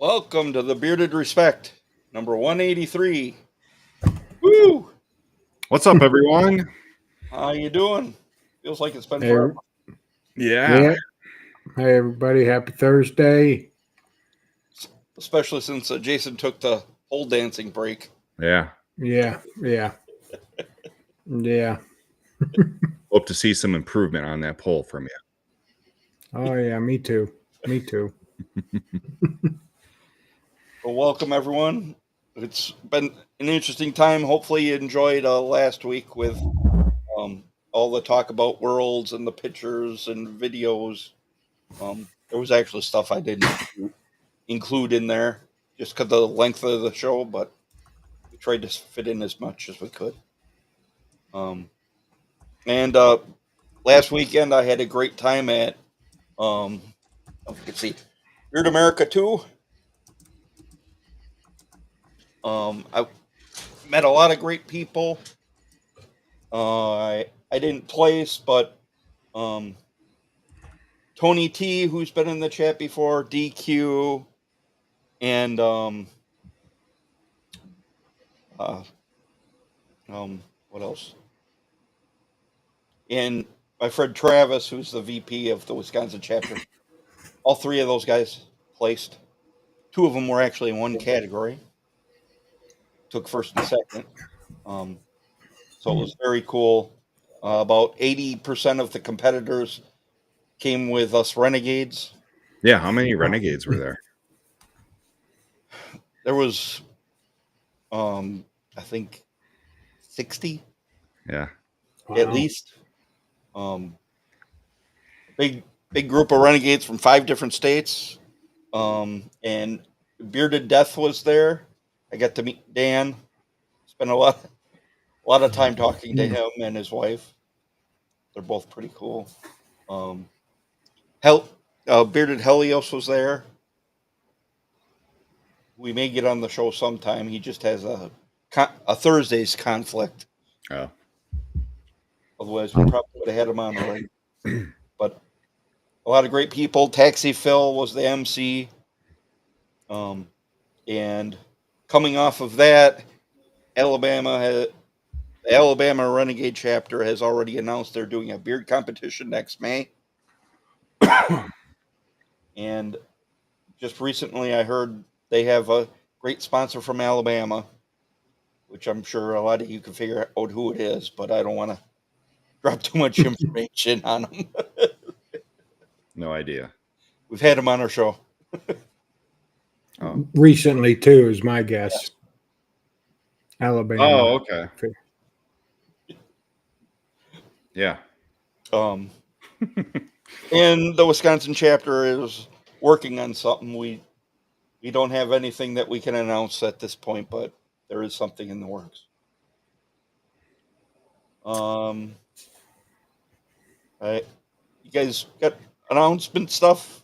Welcome to the Bearded Respect, number 183. Woo! What's up, everyone? How you doing? Feels like it's been Hey, forever. yeah. Hey, everybody. Happy Thursday. Especially since Jason took the pole dancing break. Yeah. Yeah. Hope to see some improvement on that poll from you. Oh, yeah. Me too. Well, welcome, everyone. It's been an interesting time. Hopefully, you enjoyed last week with all the talk about worlds and the pictures and videos. There was actually stuff I didn't include in there just because of the length of the show, but we tried to fit in as much as we could. And last weekend I had a great time at let's see, Weird America 2. I met a lot of great people. I didn't place, but um, Tony T, who's been in the chat before, DQ, and uh, what else? And my friend Travis, who's the VP of the Wisconsin chapter. All three of those guys placed. Two of them were actually in one category. Took first and second. So it was very cool. About 80% of the competitors came with us Renegades. Yeah, how many Renegades were there? There was, I think, 60. Yeah. At least. Big group of Renegades from 5 different states. And Bearded Death was there. I got to meet Dan. Spent a lot of time talking to him and his wife. They're both pretty cool. Bearded Helios was there. We may get on the show sometime. He just has a Thursday's conflict. Oh. Otherwise, we probably would have had him on already. But a lot of great people. Taxi Phil was the MC. And coming off of that, the Alabama Renegade chapter has already announced they're doing a beard competition next May. And just recently I heard they have a great sponsor from Alabama, which I'm sure a lot of you can figure out who it is, but I don't want to drop too much information on them. No idea. We've had them on our show. Recently, too, is my guess. Yes. Alabama. Oh, okay. Yeah. And the Wisconsin chapter is working on something. We don't have anything that we can announce at this point, but there is something in the works. You guys got announcement stuff?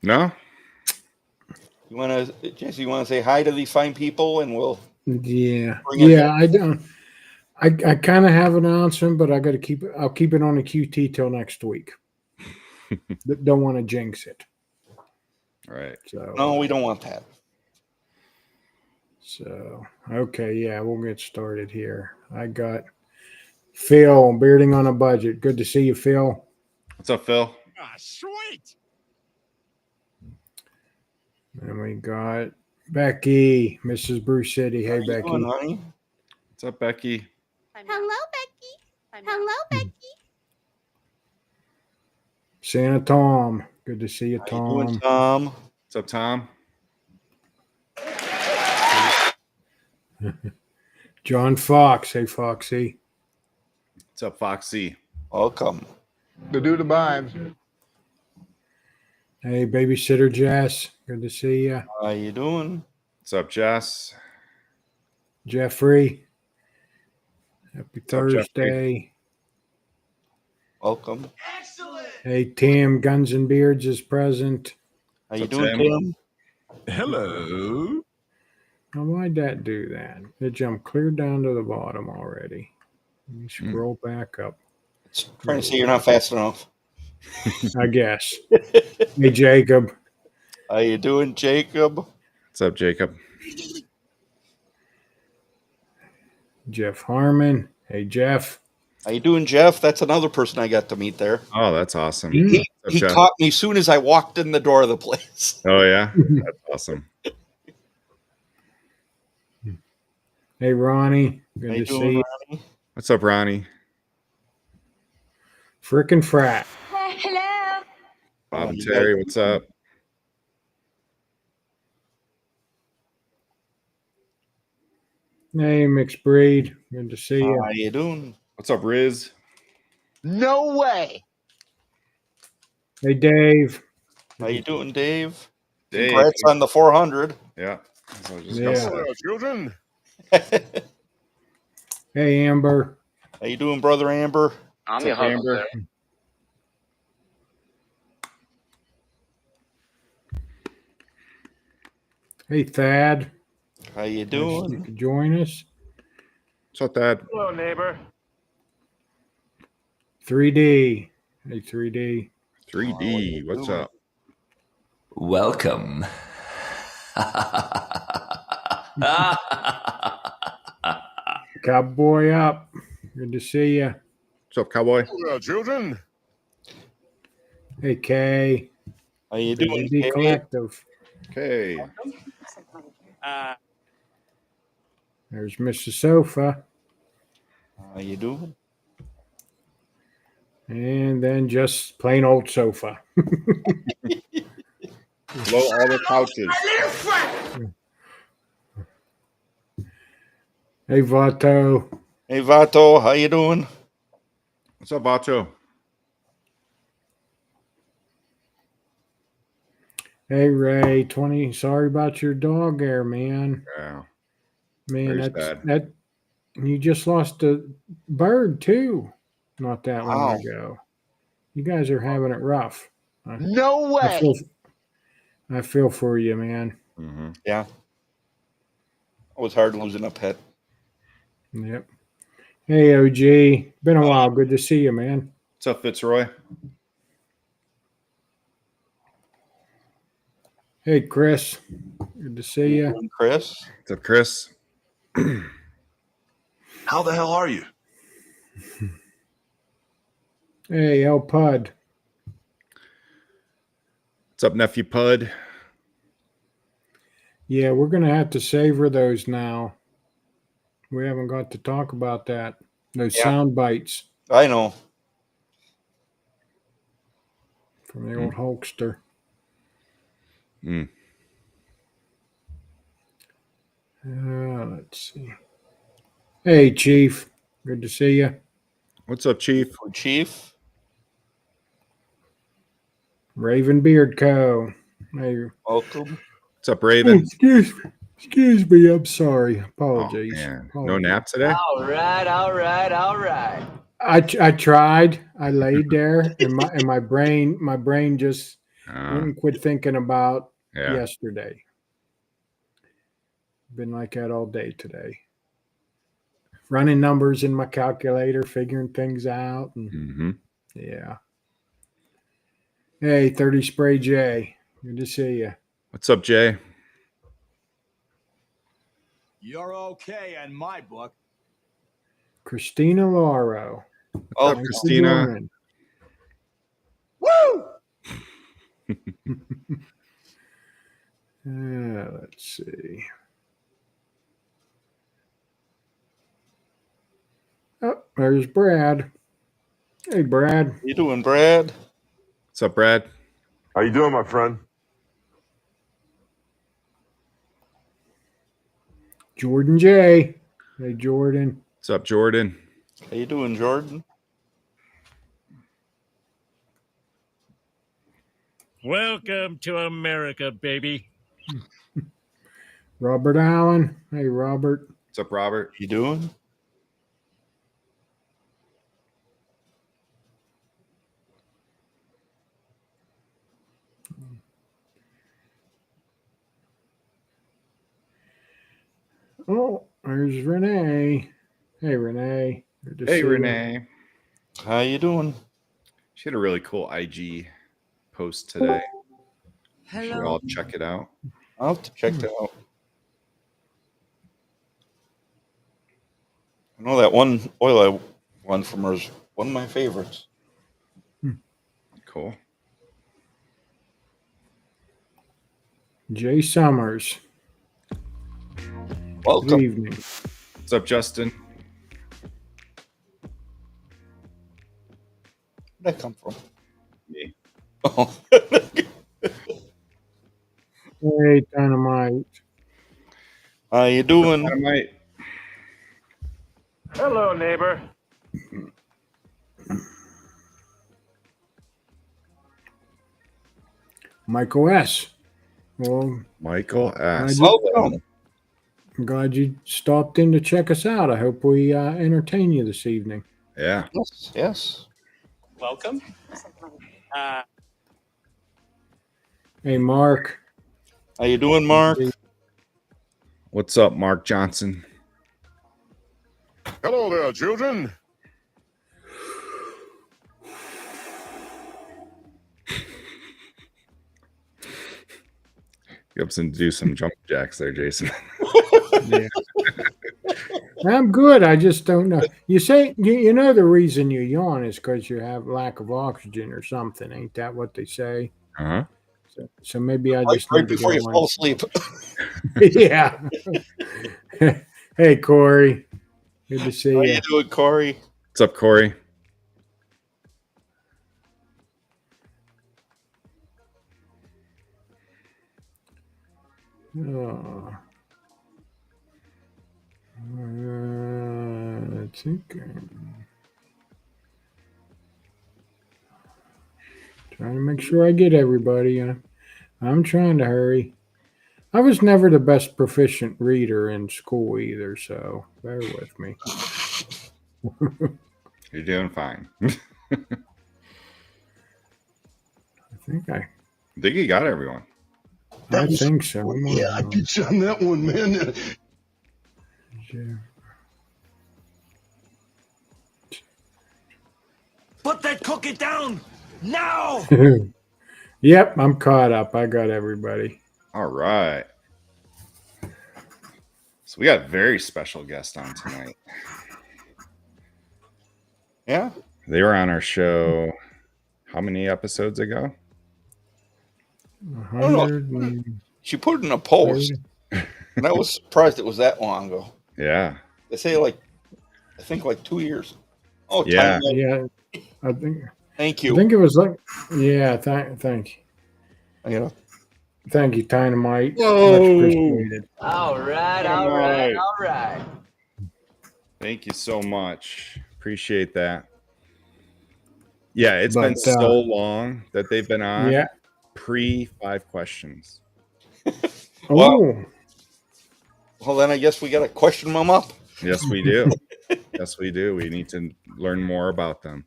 No? Jesse, you want to say hi to these fine people, and we'll. Yeah. I don't. I kind of have an announcement, but I'll keep it on the QT till next week. Don't want to jinx it. All right. So no, we don't want that. So okay, yeah, we'll get started here. I got Phil, bearding on a budget. Good to see you, Phil. What's up, Phil? Sweet. And we got Becky, Mrs. Bruce City. Hey, Becky. Doing, honey? What's up, Becky? Hello, Becky. Hello, Becky. Santa Tom. Good to see you, How Tom. you doing, Tom? What's up, Tom? John Fox. Hey, Foxy. What's up, Foxy? Welcome. To do the vibes. Hey, babysitter Jess. Good to see you. How you doing? What's up, Jess? Jeffrey. Happy Thursday. Jeffrey? Welcome. Excellent. Hey, Tim, Guns and Beards is present. How you What's up, doing, Tim? Tim? Hello. Now, why'd that do that? It jumped clear down to the bottom already. Let me scroll back up. It's trying to see you're not fast enough. I guess. Hey, Jacob. How you doing, Jacob? What's up, Jacob? Jeff Harmon. Hey, Jeff. How you doing, Jeff? That's another person I got to meet there. Oh, that's awesome. Mm. He, What's up, he Jeff? caught me as soon as I walked in the door of the place. Oh, yeah? That's awesome. Hey, Ronnie. How Good you to see doing, you. Ronnie? What's up, Ronnie? Frickin' frat. Hello. Bob and you Terry, guys- what's up? Hey, mixed breed. Good to see you. How you doing? What's up, Riz? No way. Hey, Dave. How you doing, Dave? Dave. Congrats on the 400. Yeah. That's what I was just Yeah. gonna say. Hello, children. Hey, Amber. How you doing, brother Amber? What's up, Amber? Hey, Thad. How you You doing? could join us. What's up, Dad? Hello, neighbor. 3D. Hey, 3D. 3D, you what's doing? up? Welcome. Cowboy up. Good to see you. What's up, Cowboy? Hello, children. Hey, Kay. How you doing, 3D Kate? Collective. Okay. There's Mr. Sofa. How you doing? And then just plain old sofa. Blow all the couches. Hey, Vato. Hey, Vato. How you doing? What's up, Vacho? Hey, Ray. 20. Sorry about your dog there, man. Yeah. Man, Very that's sad. that. You just lost a bird too, not that Wow. long ago. You guys are having it rough. No I way. feel for you, man. Mm-hmm. Yeah. It was hard losing a pet. Yep. Hey, OG. Been a while. Good to see you, man. What's up, Fitzroy? Hey, Chris. Good to see you. Doing, Chris? What's up, Chris? How the hell are you? Hey, El Pud. What's up, Nephew Pud? Yeah, we're gonna have to savor those now. We haven't got to talk about that. Those Yeah. sound bites I know. from the old Hulkster. Mm. Let's see. Hey, Chief. Good to see you. What's up, Chief? Chief. Raven Beard Co. Hey, Welcome. What's up, Raven? excuse me. I'm sorry. Oh, Apologies. man. No nap today? All right. I tried. I laid there, and my brain just wouldn't quit thinking about Yeah. yesterday. Been like that all day today. Running numbers in my calculator, figuring things out, and Mm-hmm. yeah. Hey, 30 Spray J. Good to see you. What's up, Jay? You're okay in my book. Christina Lauro. Oh, up, Thanks for Christina? joining. Woo! Let's see. Oh, there's Brad. Hey, Brad. how you doing, Brad? What's up, Brad? How you doing, my friend? Jordan J. Hey, Jordan. What's up, Jordan? How you doing, Jordan? Welcome to America, baby. Robert Allen. Hey, Robert. What's up, Robert? You doing? Oh, there's Renee. Hey, Renee. Good to Hey, see you. Renee. How you doing? She had a really cool IG post today. Should we all check it out? I'll have to check that out. I know that one oil I won from her is one of my favorites. Cool. Jay Summers. Welcome. Good evening. What's up, Justin? Where'd that come from? Me. Oh. Hey, Dynamite. How you doing? Dynamite. Hello, neighbor. Michael S. Well, Michael S. Welcome. I'm glad you stopped in to check us out. I hope we entertain you this evening. Yeah. Yes, yes. Welcome. Hey, Mark. How you doing, Mark? What's up, Mark Johnson? Hello there, children. You up to do some jump jacks there, Jason? Yeah. I'm good. I just don't know. You say you know the reason you yawn is because you have lack of oxygen or something. Ain't that what they say? Uh-huh. So maybe I Right, just right need to before go you fall on. asleep. Yeah. Hey, Corey. Good to see How you. you doing, Corey? What's up, Corey? Oh. Let's see. Trying to make sure I get everybody. I'm trying to hurry. I was never the best proficient reader in school either, so bear with me. You're doing fine. I think You got everyone. I think so. Yeah, I beat you on that one, man. Put that cookie down now. Yep, I'm caught up. I got everybody. All right. So we got a very special guest on tonight. Yeah. They were on our show how many episodes ago? 100 and She put it in a post, and I was surprised it was that long ago. Yeah. They say I think like 2 years. Oh, Yeah. time. yeah, I think Thank I you. think it was like thank Yeah. you, Dynamite. Whoa. Much appreciated. All right, All all right, right. all right. Thank you so much. Appreciate that. Yeah, it's been But, so long that they've been on. Yeah. Pre 5 questions. Oh, Well, then I guess we got to question them up. Yes, we do. Yes, we do. We need to learn more about them.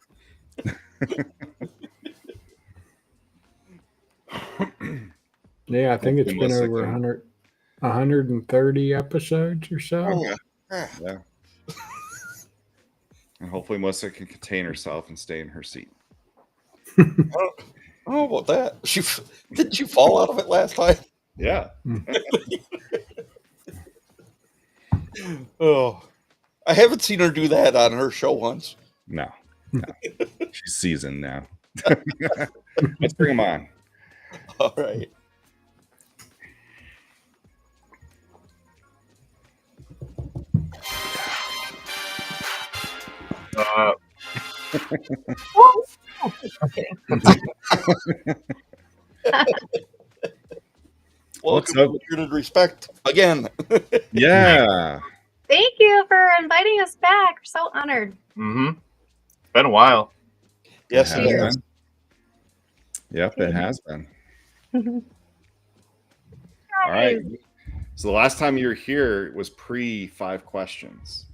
yeah. I think it's been Melissa over can- 130 episodes or so. Oh, yeah. Yeah. And hopefully Melissa can contain herself and stay in her seat. I don't know about that. Didn't you fall out of it last time? Yeah. Oh, I haven't seen her do that on her show once. No. She's seasoned now. Let's bring him on. All right. What's Welcome up? to Bearded Respect again. Yeah. Thank you for inviting us back. We're so honored. Mm-hmm. Been a while. Yes, It it has has. been. Yep, it has been. All right. So the last time you were here was pre 5 questions.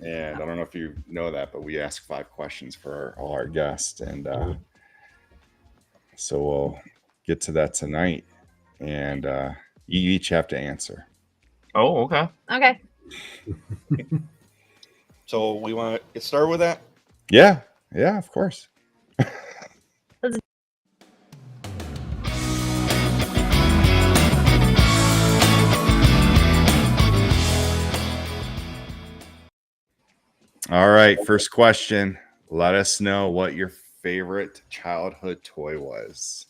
And I don't know if you know that, but we ask 5 questions for all our guests. And so we'll get to that tonight. And you each have to answer. Oh, okay. Okay. So we want to get started with that? Yeah. Yeah, of course. All right, first question. Let us know what your favorite childhood toy was.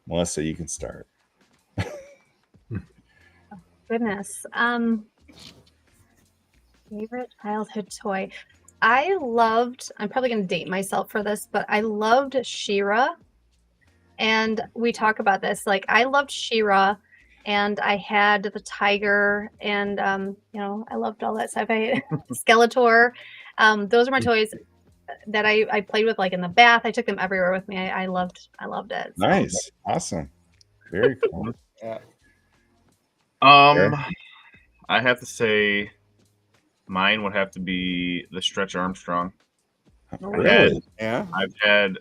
Melissa, you can start. Goodness. Favorite childhood toy. I'm probably going to date myself for this, but I loved She-Ra. And we talk about this. Like, I loved She-Ra, and I had the tiger, and, I loved all that stuff. Skeletor. Those are my toys that I played with, like, in the bath. I took them everywhere with me. I loved it. So. Nice. Awesome. Very cool. Yeah. I have to say mine would have to be the Stretch Armstrong. Really? Yeah. I've had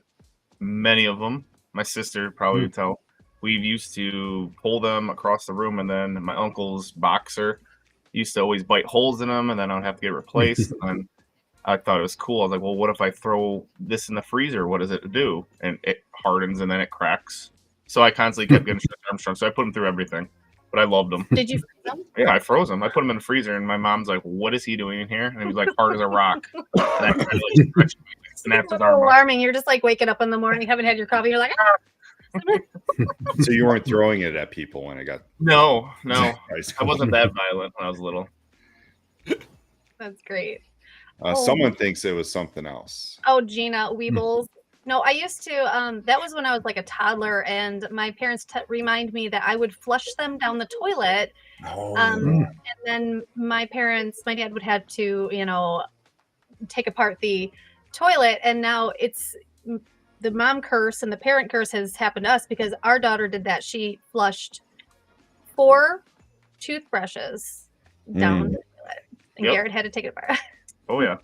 many of them. My sister probably would tell. We used to pull them across the room, and then my uncle's boxer used to always bite holes in them, and then I'd have to get replaced. And I thought it was cool. I was like, well, what if I throw this in the freezer? What does it do? And it hardens, and then it cracks. So I constantly kept getting Stretch Armstrong. So I put them through everything. But I loved them. Did you freeze them? Yeah, I froze them. I put them in the freezer, and my mom's like, "What is he doing in here?" And he was like, "Hard as a rock." And I kind of like stretched him, like, snapped his It's arm off. alarming. You're just like waking up in the morning, haven't had your coffee. You're like, So you weren't throwing it at people when it got No, ice I cold. wasn't that violent when I was little. That's great. Someone thinks it was something else. Oh, Gina Weebles. No, I used to. That was when I was like a toddler, and my parents remind me that I would flush them down the toilet. And then my dad would have to, take apart the toilet. And now it's the mom curse and the parent curse has happened to us because our daughter did that. She flushed 4 toothbrushes down the toilet, and Yep. Garret had to take it apart. Oh yeah.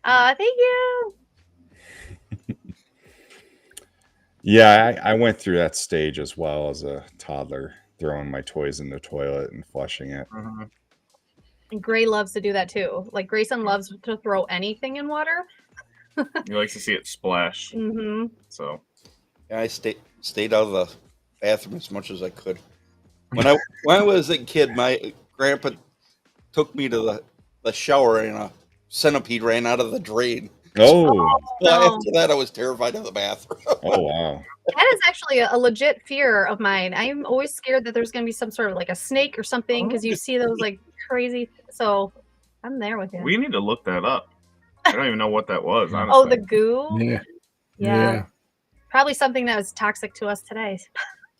Thank you. Yeah, I went through that stage as well as a toddler, throwing my toys in the toilet and flushing it. And Gray loves to do that too. Like Grayson loves to throw anything in water. He likes to see it splash. Mm-hmm. So I stayed out of the bathroom as much as I could. When I was a kid, my grandpa took me to the shower, and a centipede ran out of the drain. Oh, Well, after that, I was terrified of the bathroom. oh wow. That is actually a legit fear of mine. I'm always scared that there's going to be some sort of like a snake or something because you see those like crazy. So I'm there with you. we need to look that up. I don't even know what that was. Honestly. Oh, the goo? Yeah. Yeah. Probably something that was toxic to us today.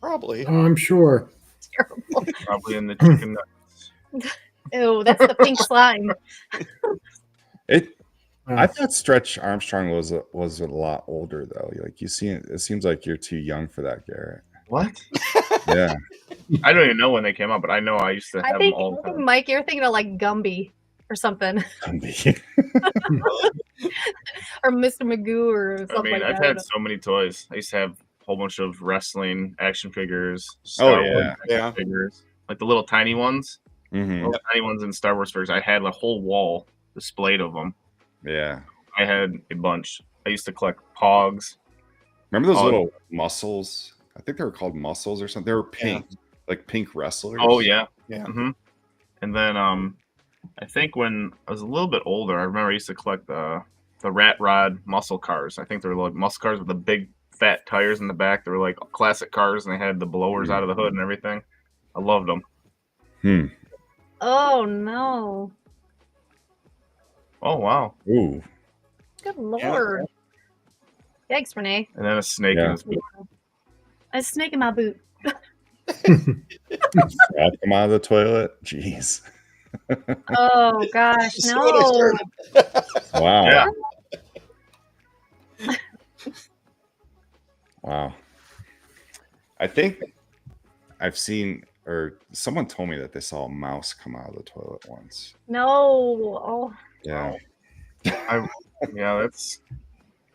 Probably. Oh, I'm sure. Terrible. Probably in the chicken nuggets. Ew, that's the pink slime. I thought Stretch Armstrong was a lot older though. Like you see, it seems like you're too young for that, Garrett. What? Yeah. I don't even know when they came out, but I know I used to have them all the time. Mike, you're thinking of like Gumby or something. Gumby. Or Mr. Magoo or something I mean, like I've that. had so many toys. I used to have a whole bunch of wrestling action figures. Oh, Star yeah. Wars action figures, like the little tiny ones. Mhm. The tiny ones in Star Wars figures. I had a whole wall displayed of them. Yeah. I had a bunch. I used to collect Pogs. Remember those little muscles? I think they were called muscles or something. They were pink, like pink wrestlers. Oh yeah, Yeah. Mm-hmm. And then I think when I was a little bit older, I remember I used to collect the Rat Rod muscle cars. I think they were like muscle cars with the big fat tires in the back. They were like classic cars, and they had the blowers out of the hood and everything. I loved them. Oh no. Oh wow. Ooh. Good lord. Yikes, Renee. And then a snake in his boot. A snake in my boot. Drop them out of the toilet. Jeez. Oh gosh, See what I no. started. Wow. Yeah. Wow. I think I've seen, or someone told me that they saw a mouse come out of the toilet once. No. Oh. Yeah. Yeah, that's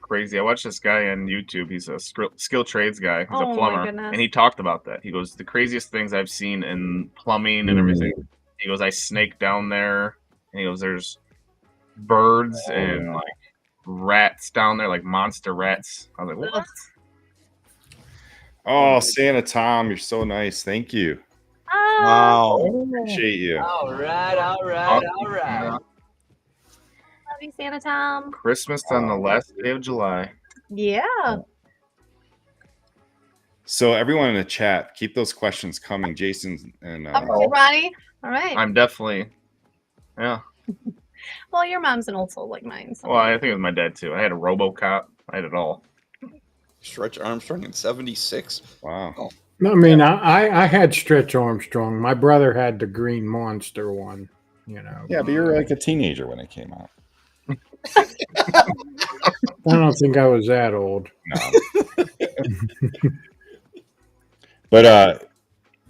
crazy. I watched this guy on YouTube. He's a skilled trades guy. He's Oh, a my plumber, goodness. and he talked about that. He goes, the craziest things I've seen in plumbing and everything. He goes, I snake down there, and he goes, there's birds and like rats down there, like monster rats. I was like, what? Oh, Santa Tom, you're so nice. Thank you. Wow. Appreciate you. All right. Yeah. Happy Santa Tom. Christmas on the last day of July. Yeah. So everyone in the chat, keep those questions coming. Jason and Okay, Ronnie. All right. I'm definitely, yeah. Well, your mom's an old soul like mine. So. Well, I think it was my dad too. I had a RoboCop. I had it all. Stretch Armstrong in 76. Wow. Oh. I mean, I had Stretch Armstrong. My brother had the Green Monster one. You know. Yeah, but you were like a teenager when it came out. I don't think I was that old. No. But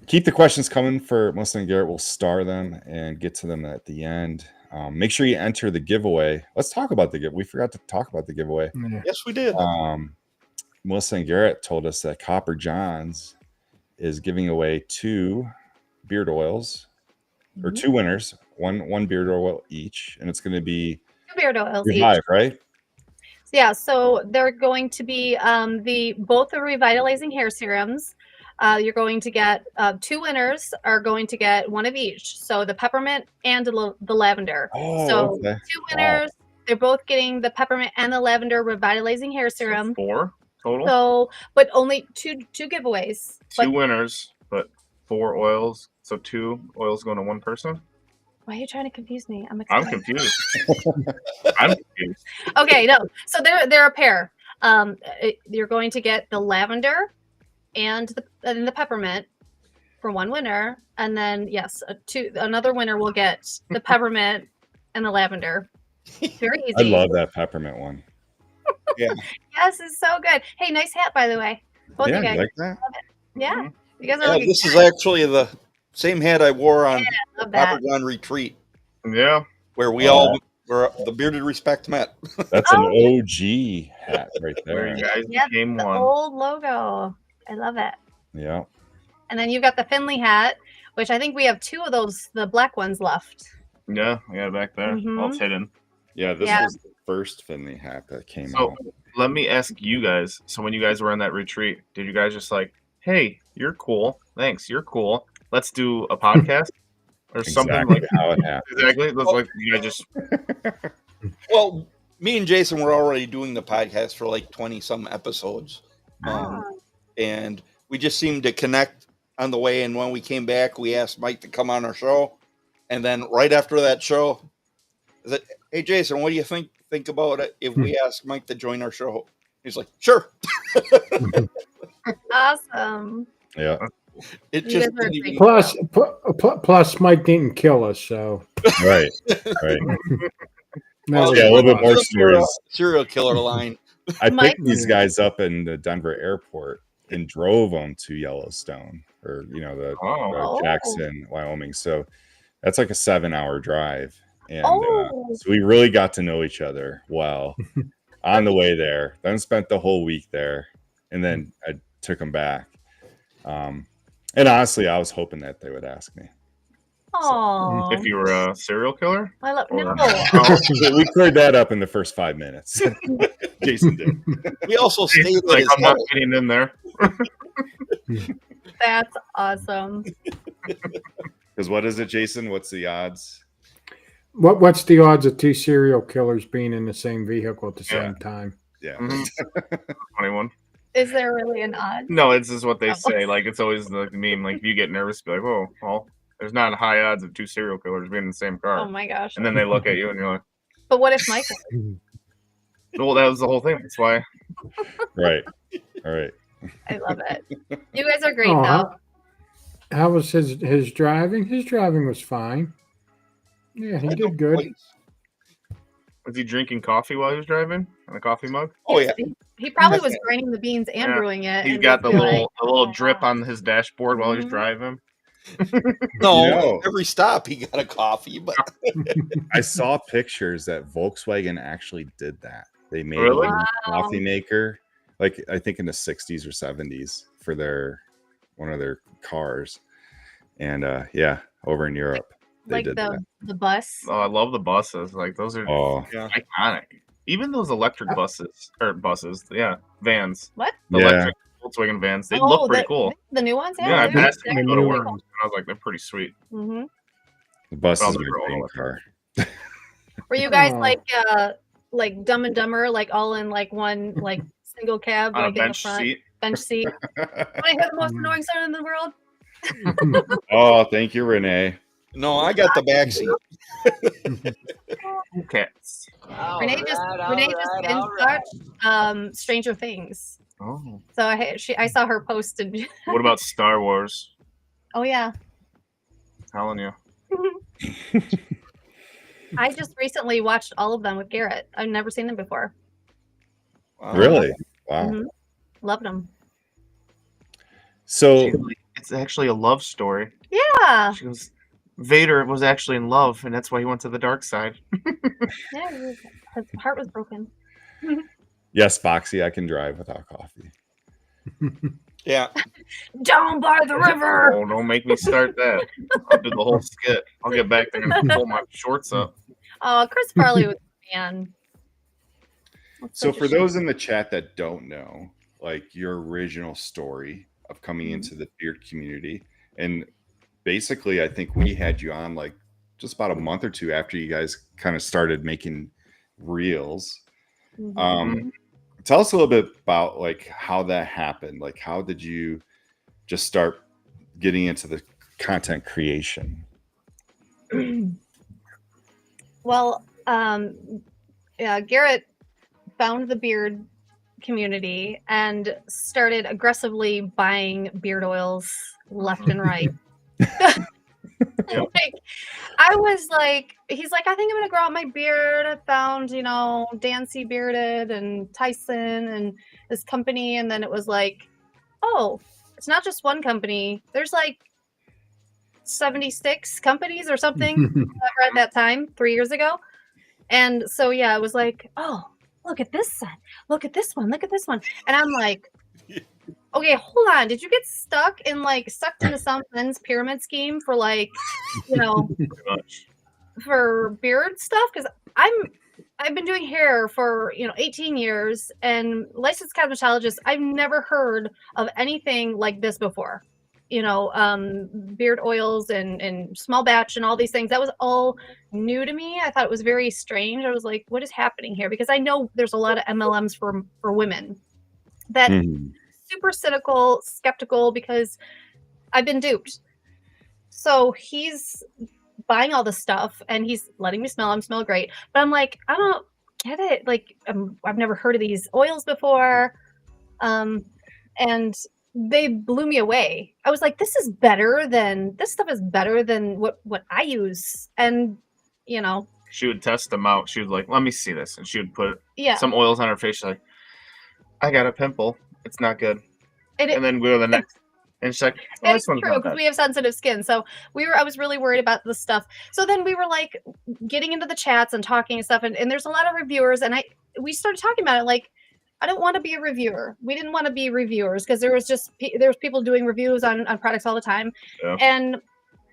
keep the questions coming for Melissa and Garrett. We'll star them and get to them at the end. Make sure you enter the giveaway. Let's talk about the giveaway. We forgot to talk about the giveaway. Yeah. Yes, we did. Melissa and Garrett told us that Copper Johns is giving away 2 beard oils, or 2 winners, one beard oil each, and it's going to be 2 beard oils Revive, each. right? Yeah, so they're going to be both the revitalizing hair serums. You're going to get 2 winners are going to get one of each. So the peppermint and the lavender. Oh, so okay. 2 winners, they're both getting the peppermint and the lavender revitalizing hair serum. 4 total. So, but only two giveaways. 2 winners, but 4 oils. So 2 oils going to 1 person. Why are you trying to confuse me? I'm confused. I'm confused. Okay, no. So they're a pair. You're going to get the lavender and the peppermint for 1 winner, and then yes, another winner will get the peppermint and the lavender. Very easy. I love that peppermint one. Yeah. Yes, it's so good. Hey, nice hat by the way. Both Yeah, you guys. you like that? Love it. Yeah, Mm-hmm. you guys are Yeah, looking this is good. actually the same hat I wore on Love that. Copper John Retreat, Yeah. where we all were the bearded respect met. That's an OG hat right There there. you guys Yeah, became the one. old logo. I love it. Yeah. And then you've got the Finley hat, which I think we have 2 of those, the black ones left. Yeah, back there. Mhm. All it's hidden. Yeah, this Yeah. was the first Finley hat that came So out. let me ask you guys. So when you guys were on that retreat, did you guys just like, hey, you're cool. Thanks, you're cool. Let's do a podcast or something Exactly like how it happened. exactly. Let's like you guys just Well, me and Jason were already doing the podcast for like 20 some episodes. And we just seemed to connect on the way. And when we came back, we asked Mike to come on our show. And then right after that show, I said, hey, Jason, what do you think about it if we ask Mike to join our show? He's like, sure. Awesome. Yeah. It You just guys are didn't even- Plus, Mike didn't kill us, so Right. Right. Well, Yeah, a little bit more serial- stories. Serial killer line. I Mike- picked these guys up in the Denver airport and drove them to Yellowstone, or Oh. Jackson, Wyoming. So that's like a 7-hour drive, and Oh. so we really got to know each other well on the way there. Then spent the whole week there, and then I took them back. And honestly, I was hoping that they would ask me. Oh, if you were a serial killer. I love Or- no. We cleared that up in the first 5 minutes. Jason did. We also stayed at Like his I'm not house. getting in there. That's awesome. Because what is it, Jason? What's the odds? what's the odds of 2 serial killers being in the same vehicle at the Yeah. same time? Yeah. Mhm. 21. Is there really an odd? No, it's just what they Oh. say. Like it's always the meme. Like if you get nervous, be like, "Whoa, well, there's not a high odds of 2 serial killers being in the same car." Oh my gosh. And then they look at you and you're like, But what if Mike? "Well, that was the whole thing. That's why." Right. All right. I love it. You guys are great Oh, though. how was his driving? His driving was fine. Yeah, he did good. Was he drinking coffee while he was driving on a coffee mug? Oh, yeah. He probably was grinding the beans and Yeah. brewing it. He's and got the just be little like, a little drip on his dashboard while he's Mhm. driving. No, No. every stop he got a coffee, but I saw pictures that Volkswagen actually did that. They made Really? a Wow. coffee maker, like I think in the 60s or 70s for one of their cars. And yeah, over in Europe. They like did the bus. Oh, I love the buses. Like those are Oh, yeah. iconic. Even those electric buses, yeah, vans. What? The Yeah. electric Volkswagen vans. They look pretty cool. The new ones, Yeah, I they're passed them to go to new work. ones. And I was like, they're pretty sweet. Mm-hmm. the bus Well, is my they're all dream electric. car. Were you guys Oh. like Dumb and Dumber, like all in like one like single cab, On a like in the bench front seat. bench seat? Want to hear the most annoying sound in the world? Oh, thank you, Renee. No, I got the back seat. Cats. Renee just binge watched Stranger Things. Oh. So I saw her post and What about Star Wars? oh yeah. Telling you. I just recently watched all of them with Garrett. I've never seen them before. Wow. Really? Wow. Mhm. Loved them. So It's actually a love story. Yeah. She goes, Vader was actually in love, and that's why he went to the dark side. Yeah, his heart was broken. yes, Foxy, I can drive without coffee. Yeah. Down by the river. Oh, don't make me start that. I'll do the whole skit. I'll get back there and pull my shorts up. Oh, Chris Farley was a man. So for those in the chat that don't know, like your original story of coming into the beard community, and basically I think we had you on like just about a month or two after you guys kind of started making reels. Tell us a little bit about like how that happened. Like how did you just start getting into the content creation? Well, yeah, Garrett found the beard community and started aggressively buying beard oils left and right. Like, I was like, he's like, I think I'm gonna grow out my beard. I found, Dancy Bearded and Tyson and this company, and then it was like, oh, it's not just one company. There's like 76 companies or something at that time 3 years ago. And so yeah, it was like, oh, look at this one, look at this one, look at this one. And I'm like, okay, hold on. Did you get sucked into some men's pyramid scheme for like, for beard stuff? Because I've been doing hair for 18 years and licensed cosmetologist. I've never heard of anything like this before. Beard oils and small batch and all these things. That was all new to me. I thought it was very strange. I was like, what is happening here? Because I know there's a lot of MLMs for women that super cynical, skeptical, because I've been duped. So he's buying all this stuff and he's letting me smell. I'm smelling great. But I'm like, I don't get it. Like, I've never heard of these oils before. And they blew me away. I was like, this stuff is better than what I use. And, She would test them out. She was like, let me see this. And she would put yeah, some oils on her face. She's like, I got a pimple. It's not good. and then we go to the next. And she's like, oh, it's this one's true not because bad. we have sensitive skin. So I was really worried about this stuff. So then we were like getting into the chats and talking and stuff. And there's a lot of reviewers. And we started talking about it. Like, I don't want to be a reviewer. We didn't want to be reviewers because there was people doing reviews on products all the time. Yeah. And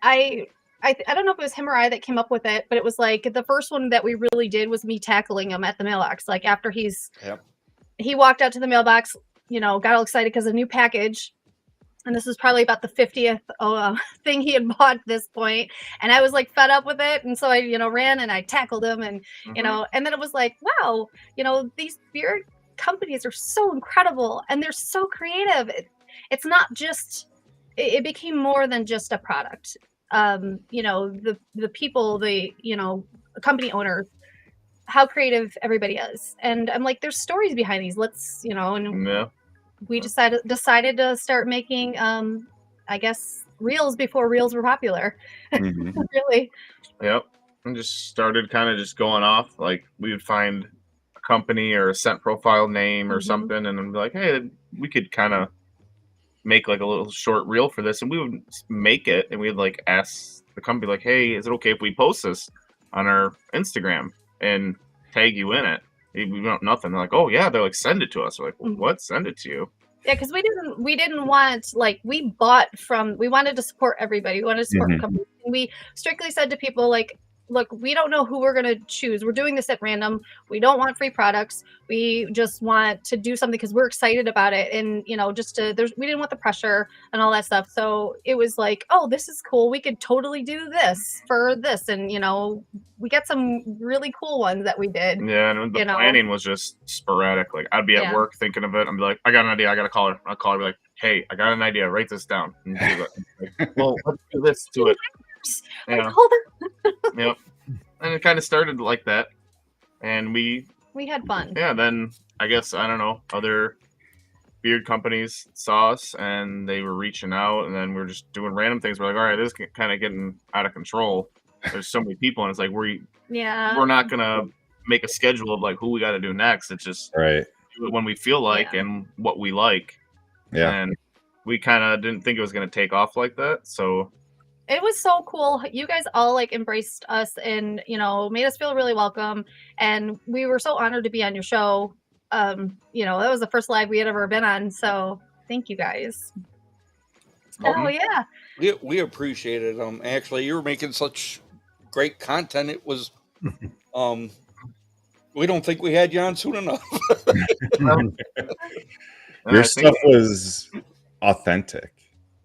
I don't know if it was him or I that came up with it, but it was like the first one that we really did was me tackling him at the mailbox. Like after he walked out to the mailbox, got all excited because a new package. And this was probably about the 50th thing he had bought at this point. And I was like fed up with it. And so I, ran and I tackled him and, and then it was like, wow, these beard companies are so incredible and they're so creative. It's not just, it became more than just a product. The people, the company owners, how creative everybody is. And I'm like, there's stories behind these. Let's, and we decided to start making, I guess, reels before reels were popular. Really. Yep. And just started kind of just going off. Like we would find a company or a scent profile name or something, and then be like, hey, we could kind of make like a little short reel for this, and we would make it, and we'd like ask the company like, hey, is it okay if we post this on our Instagram and tag you in it? We want nothing. They're like, oh yeah. They're like, send it to us. We're like, what? Send it to you. Yeah, because we didn't want, like, we wanted to support everybody. We wanted to support companies. And we strictly said to people, like, look, we don't know who we're going to choose. We're doing this at random. We don't want free products. We just want to do something because we're excited about it. And, you know, we didn't want the pressure and all that stuff. So it was like, oh, this is cool. We could totally do this for this. And, you know, we got some really cool ones that we did. Yeah, and the planning was just sporadic. Like I'd be at work thinking of it. I'd be like, I got an idea. I got to call her. I'll call her. Be like, hey, I got an idea. Write this down. And she's like, well, let's do this to it. Yeah. Yep. And it kind of started like that, and we had fun. Yeah. Then I guess I don't know, other beard companies saw us and they were reaching out, and then we were just doing random things. We're like, all right, this is kind of getting out of control. There's so many people, and it's like we're not gonna make a schedule of like who we got to do next. It's just do it when we feel like and what we like. Yeah. And we kind of didn't think it was gonna take off like that, so. It was so cool. You guys all like embraced us and, you know, made us feel really welcome. And we were so honored to be on your show. You know, that was the first live we had ever been on. So thank you guys. Oh yeah. We appreciate it. Actually, you were making such great content. It was, we don't think we had you on soon enough. Your stuff was authentic.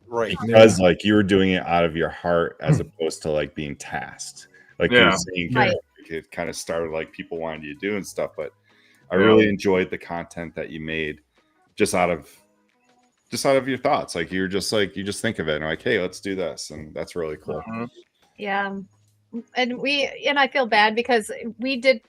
Right. Because like you were doing it out of your heart as opposed to like being tasked. Like you were saying, it kind of started like people wanted you to do and stuff. But I really enjoyed the content that you made just out of your thoughts. Like you just think of it and like, hey, let's do this. And that's really cool. Yeah. And I feel bad because we did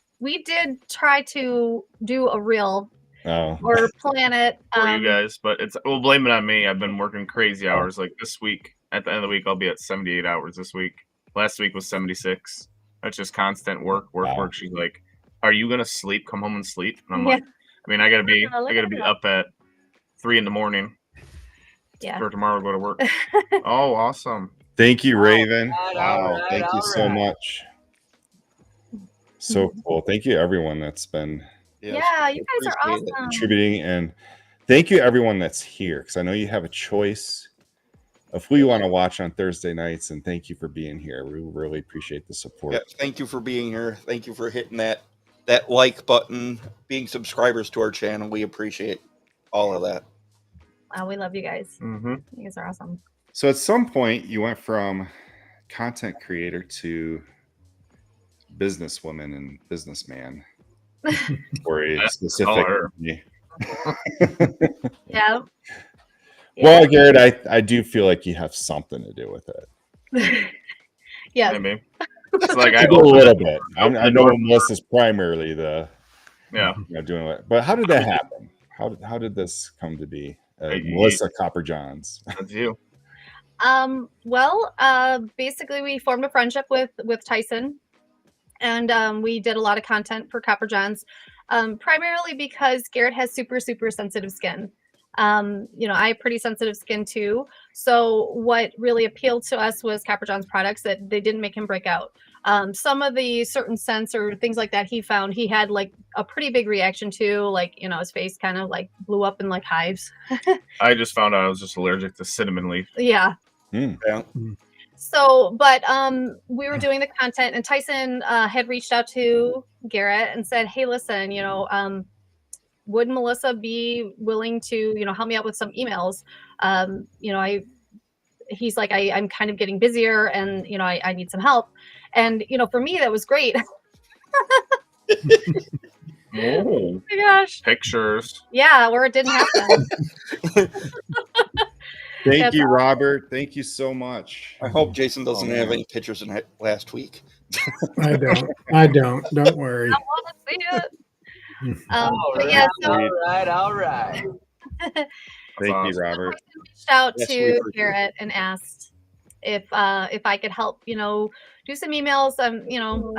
try to do a reel or plan it for you guys, but we'll blame it on me. I've been working crazy hours. Like this week, at the end of the week, I'll be at 78 hours this week. Last week was 76. That's just constant work. She's like, "Are you gonna sleep? Come home and sleep." And I'm like, I mean, I gotta be up at 3 a.m. for tomorrow to go to work. Oh, awesome! Thank you, Raven. Wow, thank you so much. So cool. Thank you, everyone that's been. Yeah, you guys are awesome. Contributing, and thank you everyone that's here, because I know you have a choice of who you want to watch on Thursday nights, and thank you for being here. We really appreciate the support. Yeah, thank you for being here. Thank you for hitting that like button, being subscribers to our channel. We appreciate all of that. Wow, we love you guys. You guys are awesome. So at some point you went from content creator to businesswoman and businessman. Or a specific yeah. Well, Garret, I do feel like you have something to do with it. Yeah, maybe. It's like a little bit. I know Melissa's primarily doing it, but how did that happen? How did this come to be? Melissa Copper-Johns. That's you. Well, basically we formed a friendship with Tyson. And we did a lot of content for Copper-Johns, primarily because Garret has super, super sensitive skin. You know, I have pretty sensitive skin too. So what really appealed to us was Copper-Johns products, that they didn't make him break out. Some of the certain scents or things like that he found, he had like a pretty big reaction to, like, you know, his face kind of like blew up in like hives. I just found out I was just allergic to cinnamon leaf. Yeah. Yeah. So, but we were doing the content, and Tyson had reached out to Garret and said, hey, listen, you know, would Melissa be willing to, you know, help me out with some emails? You know, he's like, I'm kind of getting busier, and, you know, I need some help. And, you know, for me, that was great. Oh my gosh. Pictures. Yeah, where it didn't happen. Thank you, Robert. Thank you so much. I hope Jason doesn't have any pictures in last week. I don't. Don't worry. I want to see it. All right. Thank you, Robert. I reached out to Garret and asked if I could help, you know, do some emails. You know,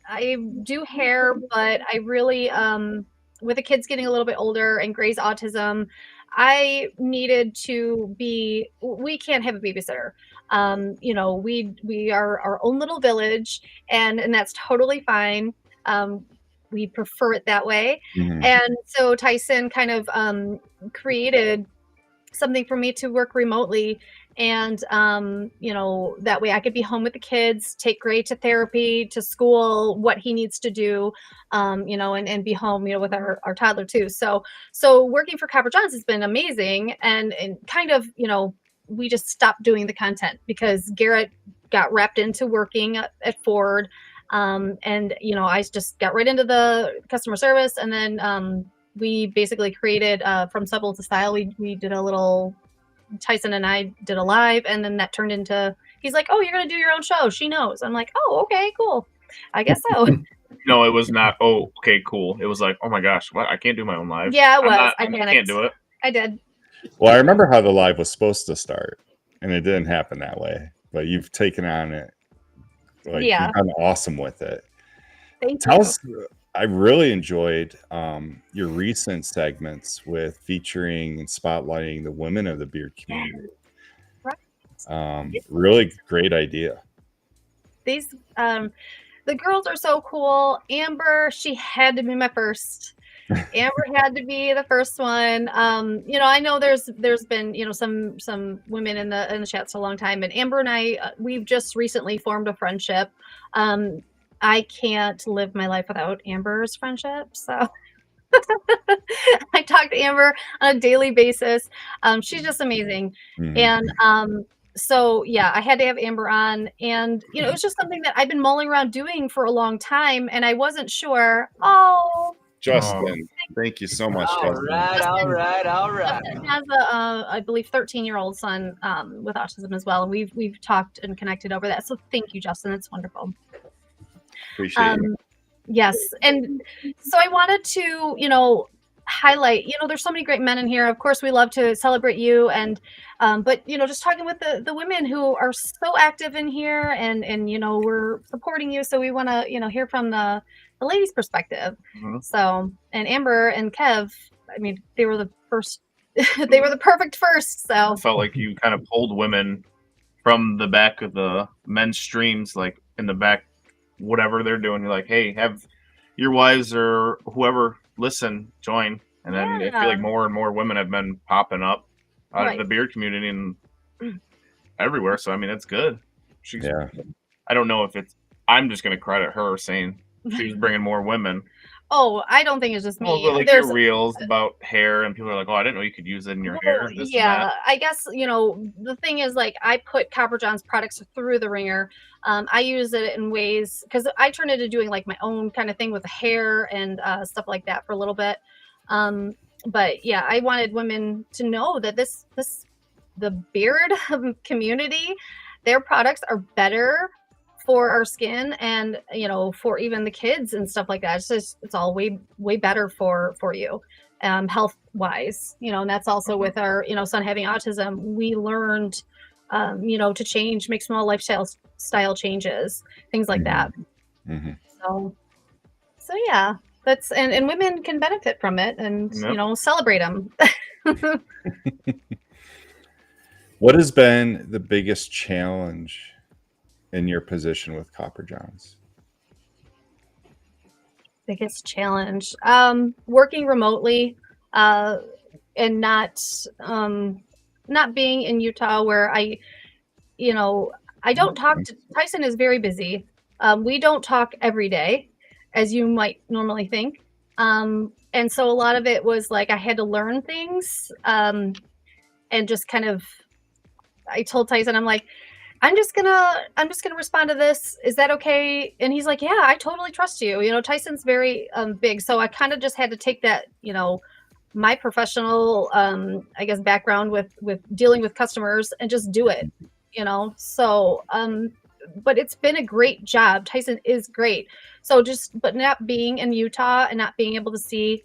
I do hair, but I really, with the kids getting a little bit older and Gray's autism, I needed to be, we can't have a babysitter. You know, we are our own little village, and that's totally fine. We prefer it that way. And so Tyson kind of created something for me to work remotely. And, that way I could be home with the kids, take Gray to therapy, to school, what he needs to do, and be home, with our toddler too. So working for Copper Johns has been amazing. And kind of, we just stopped doing the content because Garrett got wrapped into working at Ford. I just got right into the customer service. And then we basically created from Subtle to Style. We did a little, Tyson and I did a live, and then that turned into, he's like, oh, you're going to do your own show. She knows. I'm like, oh, okay, cool. I guess so. No, it was not. Oh, okay, cool. It was like, oh my gosh, what? I can't do my own live. Yeah, it was. I can't do it. I did. Well, I remember how the live was supposed to start, and it didn't happen that way. But you've taken on it. Like, Yeah. you've done awesome with it. Thank Tell you. us, I really enjoyed your recent segments with featuring and spotlighting the women of the beard community. Really great idea. These the girls are so cool. Amber, she had to be my first. Amber had to be the first one. I know there's been some women in the chats a long time, and Amber and I we've just recently formed a friendship. I can't live my life without Amber's friendship, so I talk to Amber on a daily basis. She's just amazing. And so yeah, I had to have Amber on, and it was just something that I've been mulling around doing for a long time, and I wasn't sure. Justin, thank you so much. All right. Justin has a, I believe, 13-year-old son with autism as well, and we've talked and connected over that. So thank you, Justin. It's wonderful. Appreciate it. Yes, and so I wanted to, highlight. There's so many great men in here. Of course, we love to celebrate you, and but just talking with the women who are so active in here, and we're supporting you. So we want to hear from the ladies' perspective. So, and Amber and Kev, I mean, they were the first. They were the perfect first. So I felt like you kind of pulled women from the back of the men's streams, like in the back, whatever they're doing. You're like, hey, have your wives or whoever listen, join. And then I feel like more and more women have been popping up out of the beard community and everywhere. So I mean, it's good. I don't know if I'm just going to credit her saying she's bringing more women. Oh, I don't think it's just me. Well, but your reels about hair, and people are like, "Oh, I didn't know you could use it in your hair." This and that. I guess the thing is, like, I put Copper John's products through the ringer. I use it in ways because I turned into doing like my own kind of thing with the hair and stuff like that for a little bit. But yeah, I wanted women to know that the beard community, their products are better for our skin, and for even the kids and stuff like that. It's all way better for you, health wise. And that's also with our son having autism. We learned to make small lifestyle changes, things like that. So yeah, that's and women can benefit from it, and celebrate them. What has been the biggest challenge in your position with Copper Johns? Biggest challenge, working remotely, and not being in Utah, where I don't talk to Tyson. Is very busy. We don't talk every day, as you might normally think. And so a lot of it was like I had to learn things, and just kind of, I told Tyson, I'm like, I'm just gonna respond to this. Is that okay? And he's like, yeah, I totally trust you. Tyson's very big, so I kind of just had to take that, my professional, I guess, background with dealing with customers and just do it. So but it's been a great job. Tyson is great. So but not being in Utah and not being able to see,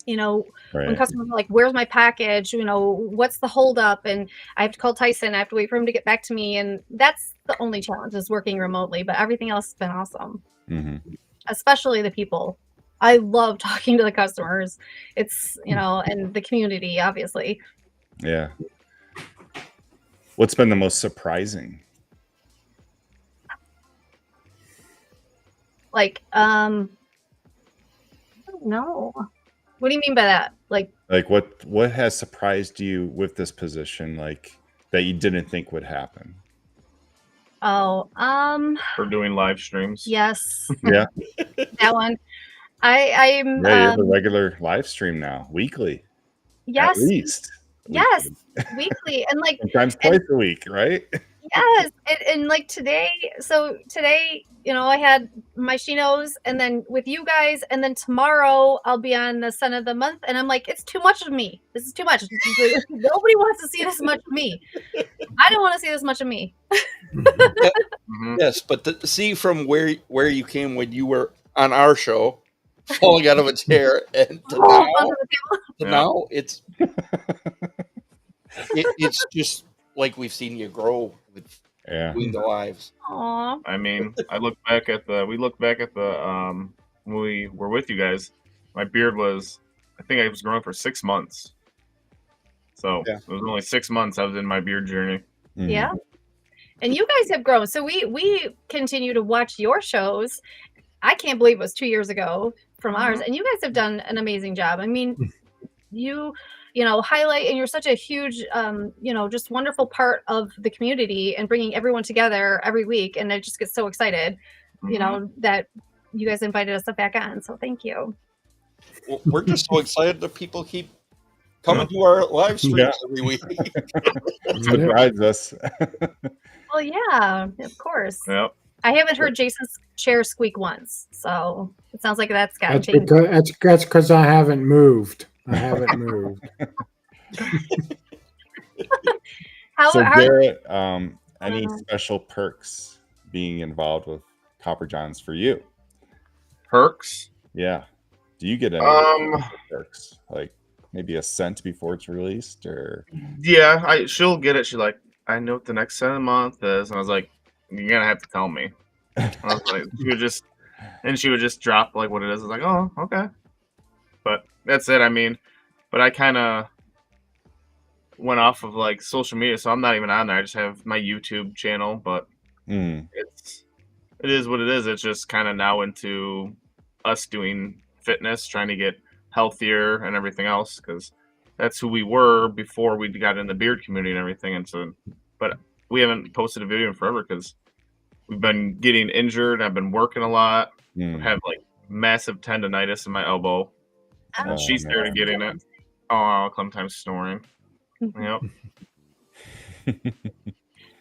when customers are like, where's my package? What's the holdup? And I have to call Tyson. I have to wait for him to get back to me. And that's the only challenge, is working remotely. But everything else has been awesome, especially the people. I love talking to the customers. It's, and the community, obviously. Yeah. What's been the most surprising? Like, I don't know. What do you mean by that? Like Like what has surprised you with this position, like that you didn't think would happen? Oh, For doing live streams. yes, Yeah. that one. I'm Yeah, you have a regular live stream now, weekly. At yes, least. yes, Weekly. weekly, and like Sometimes twice a week, right? yes, and like today, I had my Shinos, and then with you guys, and then tomorrow I'll be on the Son of the Month, and I'm like, it's too much of me. This is too much. Nobody wants to see this much of me. I don't want to see this much of me. Yes, but see from where you came when you were on our show, falling out of a chair, and now it's it's just like we've seen you grow with doing the lives. Aww. I mean, we look back at the when we were with you guys. My beard was, I think I was growing for 6 months. So it was only 6 months I was in my beard journey. Yeah. And you guys have grown. So we continue to watch your shows. I can't believe it was 2 years ago from ours. And you guys have done an amazing job. I mean, you highlight, and you're such a huge, just wonderful part of the community and bringing everyone together every week. And I just get so excited, that you guys invited us back on. So thank you. Well, we're just so excited that people keep coming to our live streams every week. That's what drives us. Well, yeah, of course. Yep. I haven't heard Jason's chair squeak once, so it sounds like that's got That's changed. that's because I haven't moved. I haven't moved. Garret, any special perks being involved with Copper Johns for you? Perks? Yeah. Do you get any perks? Like maybe a cent before it's released, or? Yeah, she'll get it. She's like, I know what the next Son of the Month is, and I was like, you're gonna have to tell me. I was like, she would just drop like what it is. I was like, oh, okay. But that's it. I mean, but I kind of went off of like social media, so I'm not even on there. I just have my YouTube channel, but it is what it is. It's just kind of now into us doing fitness, trying to get healthier and everything else, because that's who we were before we got in the beard community and everything. And so, but we haven't posted a video in forever because we've been getting injured. I've been working a lot. I have like massive tendonitis in my elbow. She started getting it. Oh, sometimes snoring. Yep.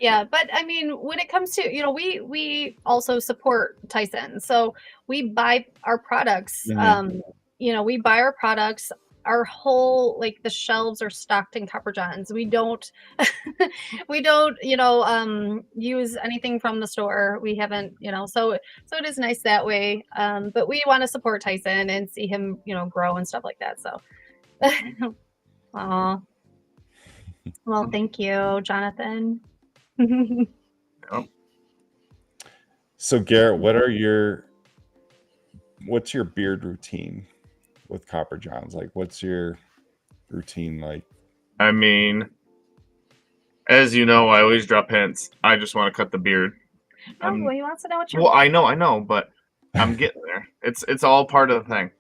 Yeah, but I mean, when it comes to, we also support Tyson. So we buy our products. We buy our products. Our whole, like, the shelves are stocked in Copper Johns. We don't use anything from the store. We haven't, so it is nice that way. But we want to support Tyson and see him, grow and stuff like that. So Aw. Well, thank you, Jonathan. So Garret, what's your beard routine with Copper Johns? Like, what's your routine like? I mean, as you know, I always drop hints. I just want to cut the beard. Oh, well, he wants to know what you're. Well, I know, but I'm getting there. It's all part of the thing.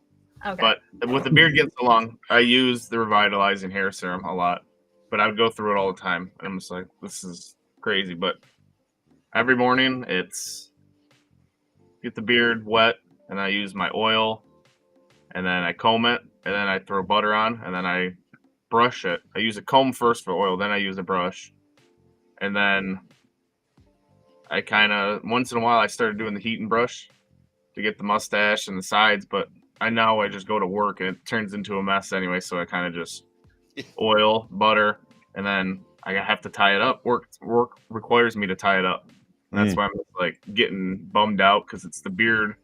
Okay. But with the beard getting so long, I use the revitalizing hair serum a lot. But I would go through it all the time, and I'm just like, this is crazy. But every morning, it's get the beard wet, and I use my oil, and then I comb it, and then I throw butter on, and then I brush it. I use a comb first for oil, then I use a brush, and then I kind of, once in a while, I started doing the heat and brush to get the mustache and the sides, but I just go to work, and it turns into a mess anyway, so I kind of just oil, butter, and then I have to tie it up. Work requires me to tie it up. And that's why I'm just, like, getting bummed out, because it's the beard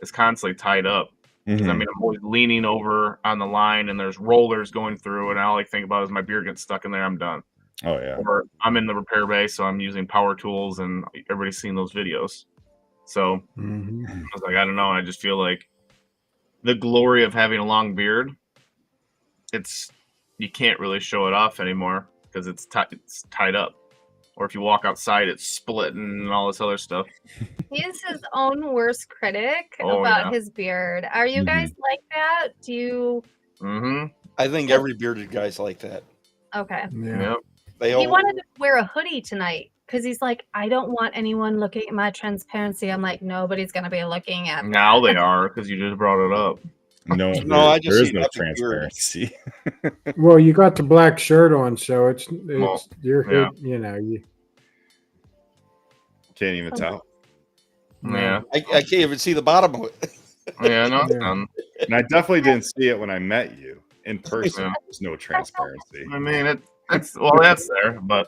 is constantly tied up. Because I mean, I'm always leaning over on the line, and there's rollers going through, and all I think about is my beard gets stuck in there. I'm done. Oh yeah. Or I'm in the repair bay, so I'm using power tools, and everybody's seen those videos. So I was like, I don't know. I just feel like the glory of having a long beard, you can't really show it off anymore because it's tied up. Or if you walk outside, it's splitting and all this other stuff. He's his own worst critic about his beard. Are you guys like that? Do you? I think every bearded guy's like that. Okay. Yeah. They He all, wanted to wear a hoodie tonight because he's like, I don't want anyone looking at my transparency. I'm like, nobody's gonna be looking at Now they are because you just brought it up. No, No, I just there is see no nothing weird. transparency. Well, you got the black shirt on, so it's Well, your yeah. hood. You know, you Can't even tell. Yeah. I can't even see the bottom of it. Yeah, no, it's Yeah. done. And I definitely didn't see it when I met you in person. Yeah. There's no transparency. I mean, that's there, but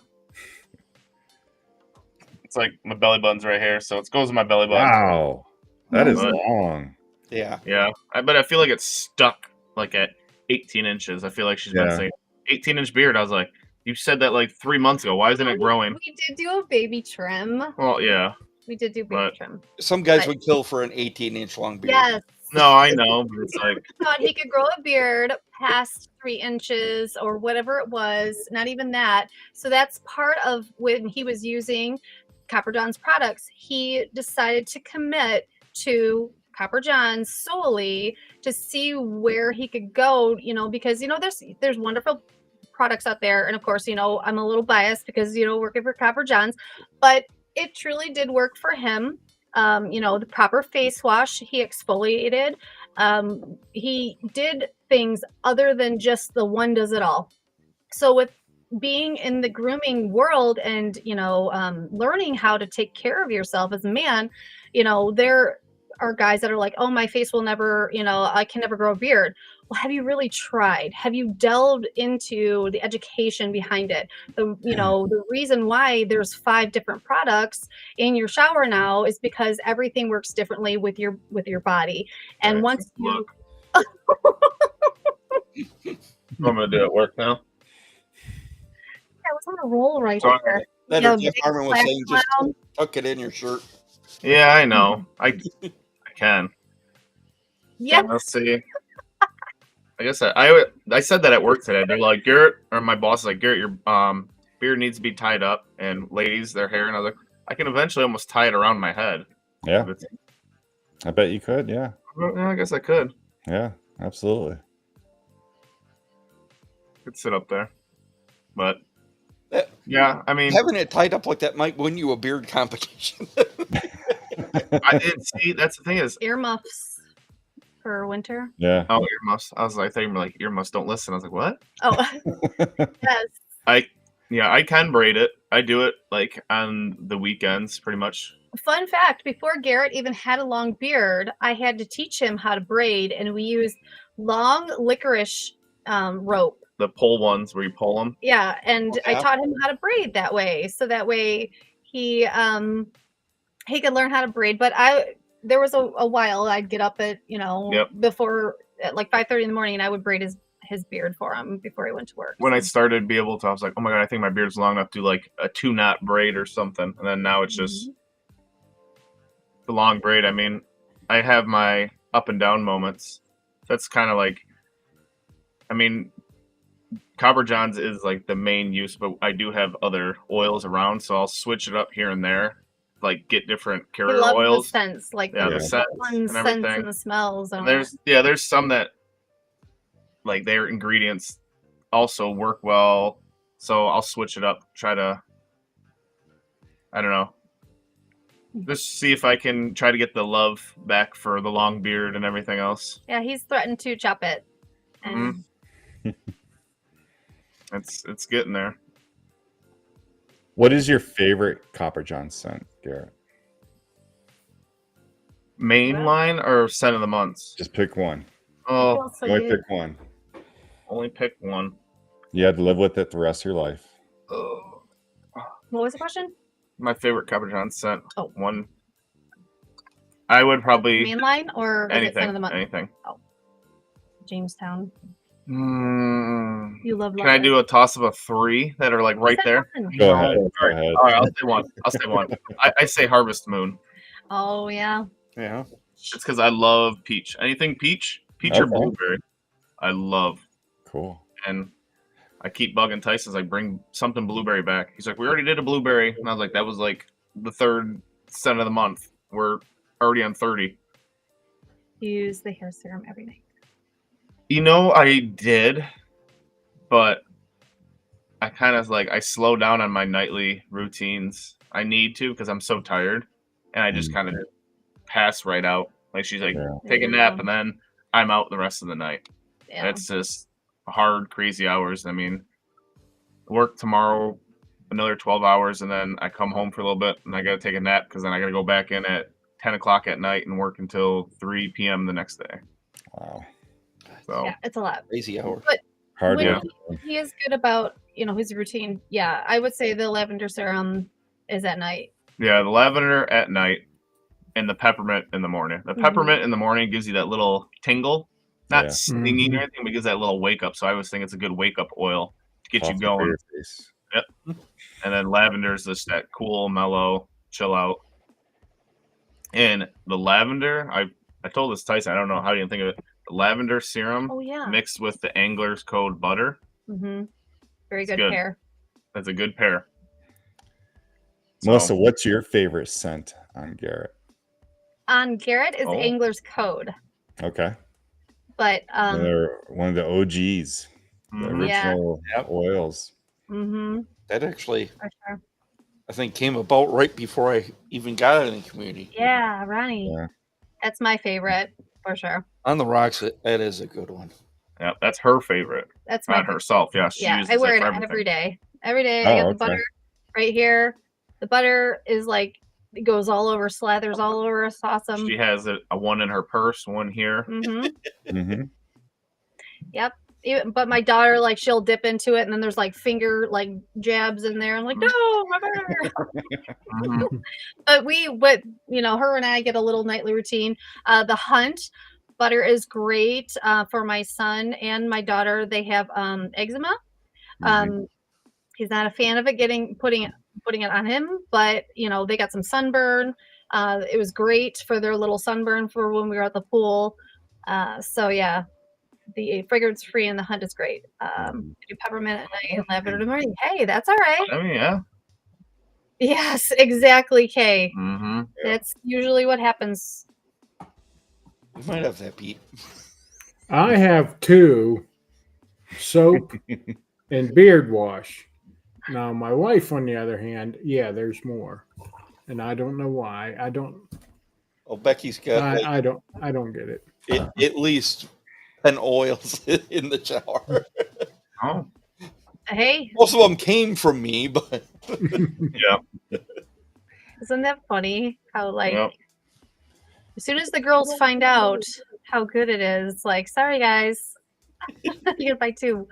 it's like my belly button's right here, so it goes in my belly button. Wow, that is But- long. Yeah. Yeah, but I feel like it's stuck like at 18 inches. I feel like she's been Yeah. saying 18-inch beard. I was like, you said that like 3 months ago. Why isn't it growing? We did do a baby trim. Well, yeah. We did do baby But- trim. Some guys But- would kill for an 18-inch long beard. Yes. No, I know, but it's like, Thought he could grow a beard past 3 inches or whatever it was, not even that. So that's part of when he was using Copper John's products. He decided to commit to Copper John's solely to see where he could go, because there's wonderful products out there, and of course, I'm a little biased because working for Copper John's, but it truly did work for him. The proper face wash, he exfoliated. He did things other than just the one does it all. So with being in the grooming world and, learning how to take care of yourself as a man, there are guys that are like, oh, my face will never, I can never grow a beard. Well, have you really tried? Have you delved into the education behind it? The reason why there's 5 different products in your shower now is because everything works differently with your body. And Alright, once you look. I'm gonna do it work now. I was on a roll right Sorry. there. That Yeah, Jeff big Harmon was black saying, just clown. tuck it in your shirt. Yeah, I know. I can. Yeah. Let's see. I guess I said that at work today. They're like, Garrett, or my boss is like, Garrett, your beard needs to be tied up, and ladies, their hair, and I was like, I can eventually almost tie it around my head. Yeah, I bet you could. Yeah, Yeah, I guess I could. yeah, absolutely. Could sit up there, but That- yeah, I mean, Having it tied up like that might win you a beard competition. I did see. That's the thing is, Earmuffs for winter. Yeah. oh, earmuffs. I was like, I thought you were like earmuffs don't listen. I was like, what? Oh, yes. I can braid it. I do it like on the weekends, pretty much. Fun fact, before Garrett even had a long beard, I had to teach him how to braid, and we used long licorice rope. The pull ones where you pull them. Yeah, and I Yeah. taught him how to braid that way, so that way he could learn how to braid. But there was a while I'd get up at Yep. before at like 5:30 in the morning, and I would braid his beard for him before he went to work. When I started to be able to, I was like, oh my god, I think my beard's long enough to do like a 2-knot braid or something. And then now it's just the long braid. I mean, I have my up and down moments. That's kind of like, I mean, Copper John's is like the main use, but I do have other oils around, so I'll switch it up here and there, like get different He carrier loves oils. the scents, like Yeah, the the scents fun and scents everything. and the smells. And there's some that like their ingredients also work well, so I'll switch it up, try to, I don't know, just see if I can try to get the love back for the long beard and everything else. Yeah, he's threatened to chop it. And It's getting there. What is your favorite Copper John scent, Garrett? Mainline or scent of the months? Just pick one. Oh, also Only you- pick one. only pick one. You had to live with it the rest of your life. Oh, What was the question? my favorite Copper John scent. Oh. One. I would probably Mainline or was it Son of anything. the Month? Anything. Jamestown. Mm, You love. can I do a toss of a 3 that are like right there? Go No. ahead. Go All ahead. right, I'll say one. I'll say one. I say Harvest Moon. Oh yeah. Yeah. It's because I love peach. Anything peach, or Okay. blueberry, I love. Cool. And I keep bugging Tyson. Like, bring something blueberry back. He's like, we already did a blueberry, and I was like, that was like the 3rd scent of the month. We're already on 30. Use the hair serum every night. You know, I did, but I kind of I slow down on my nightly routines. I need to because I'm so tired, and I just kind of pass right out. Like she's like, take a nap, and then I'm out the rest of the night. Yeah. That's just hard, crazy hours. I mean, work tomorrow another 12 hours, and then I come home for a little bit, and I got to take a nap because then I got to go back in at 10 o'clock at night and work until 3 p.m. the next day. Wow. So yeah, it's a lot. Crazy hour. But Hard when work. he is good about, his routine. Yeah, I would say the lavender serum is at night. Yeah, the lavender at night and the peppermint in the morning. The peppermint in the morning gives you that little tingle, not stinging or anything, but gives that little wake up. So I always think it's a good wake up oil to get you going. Yep. And then lavender is just that cool, mellow, chill out. And the lavender, I told this Tyson, I don't know how you think of it. The lavender serum mixed with the Angler's Code butter. Mm-hmm. Very good pair. That's a good pair. Melissa, what's your favorite scent on Garret? On Garret is Angler's Code. Okay. But they're one of the OGs, the original oils. Mm-hmm. That actually, for sure. I think, came about right before I even got in the community. Yeah, Ronnie. Yeah. That's my favorite for sure. On the Rocks, that is a good one. Yeah, that's her favorite. That's not herself. Yeah, she uses I wear it everything. every day. Every day. I got the butter right here. The butter is it goes all over, slathers all over. It's awesome. She has a one in her purse, one here. Mm-hmm. Yep. But my daughter, she'll dip into it, and then there's finger jabs in there. I'm like, no, my butter. But her and I get a little nightly routine. The Hunt butter is great for my son and my daughter. They have eczema. He's not a fan of it putting it on him, but they got some sunburn. It was great for their little sunburn for when we were at the pool. So yeah, the fragrance free and the Hunt is great. Do peppermint at night and lavender in the morning. Hey, that's all right. I mean, yeah. Yes, exactly, Kay. Mm-hmm. That's usually what happens. You might have that, Pete. I have 2: soap and beard wash. Now, my wife, on the other hand, there's more, and I don't know why. I don't. Oh, Becky's got. I don't get it. At least 10 oils in the shower. Oh. Hey. Most of them came from me, but yeah. Isn't that funny? How as soon as the girls find out how good it is, sorry guys, you gotta buy 2.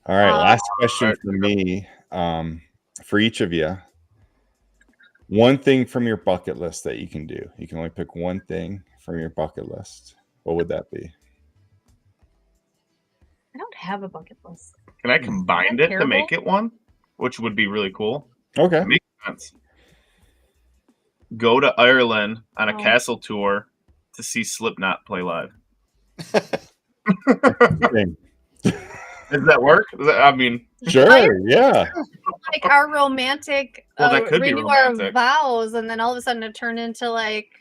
All right, last question for me. For each of you, one thing from your bucket list that you can do. You can only pick one thing from your bucket list. What would that be? I don't have a bucket list. Can I combine it to make it one? Which would be really cool. Okay. Makes sense. Go to Ireland on a castle tour to see Slipknot play live. Does that work? Sure, yeah. Our romantic, that could be renew romantic. our vows, and then all of a sudden it turned into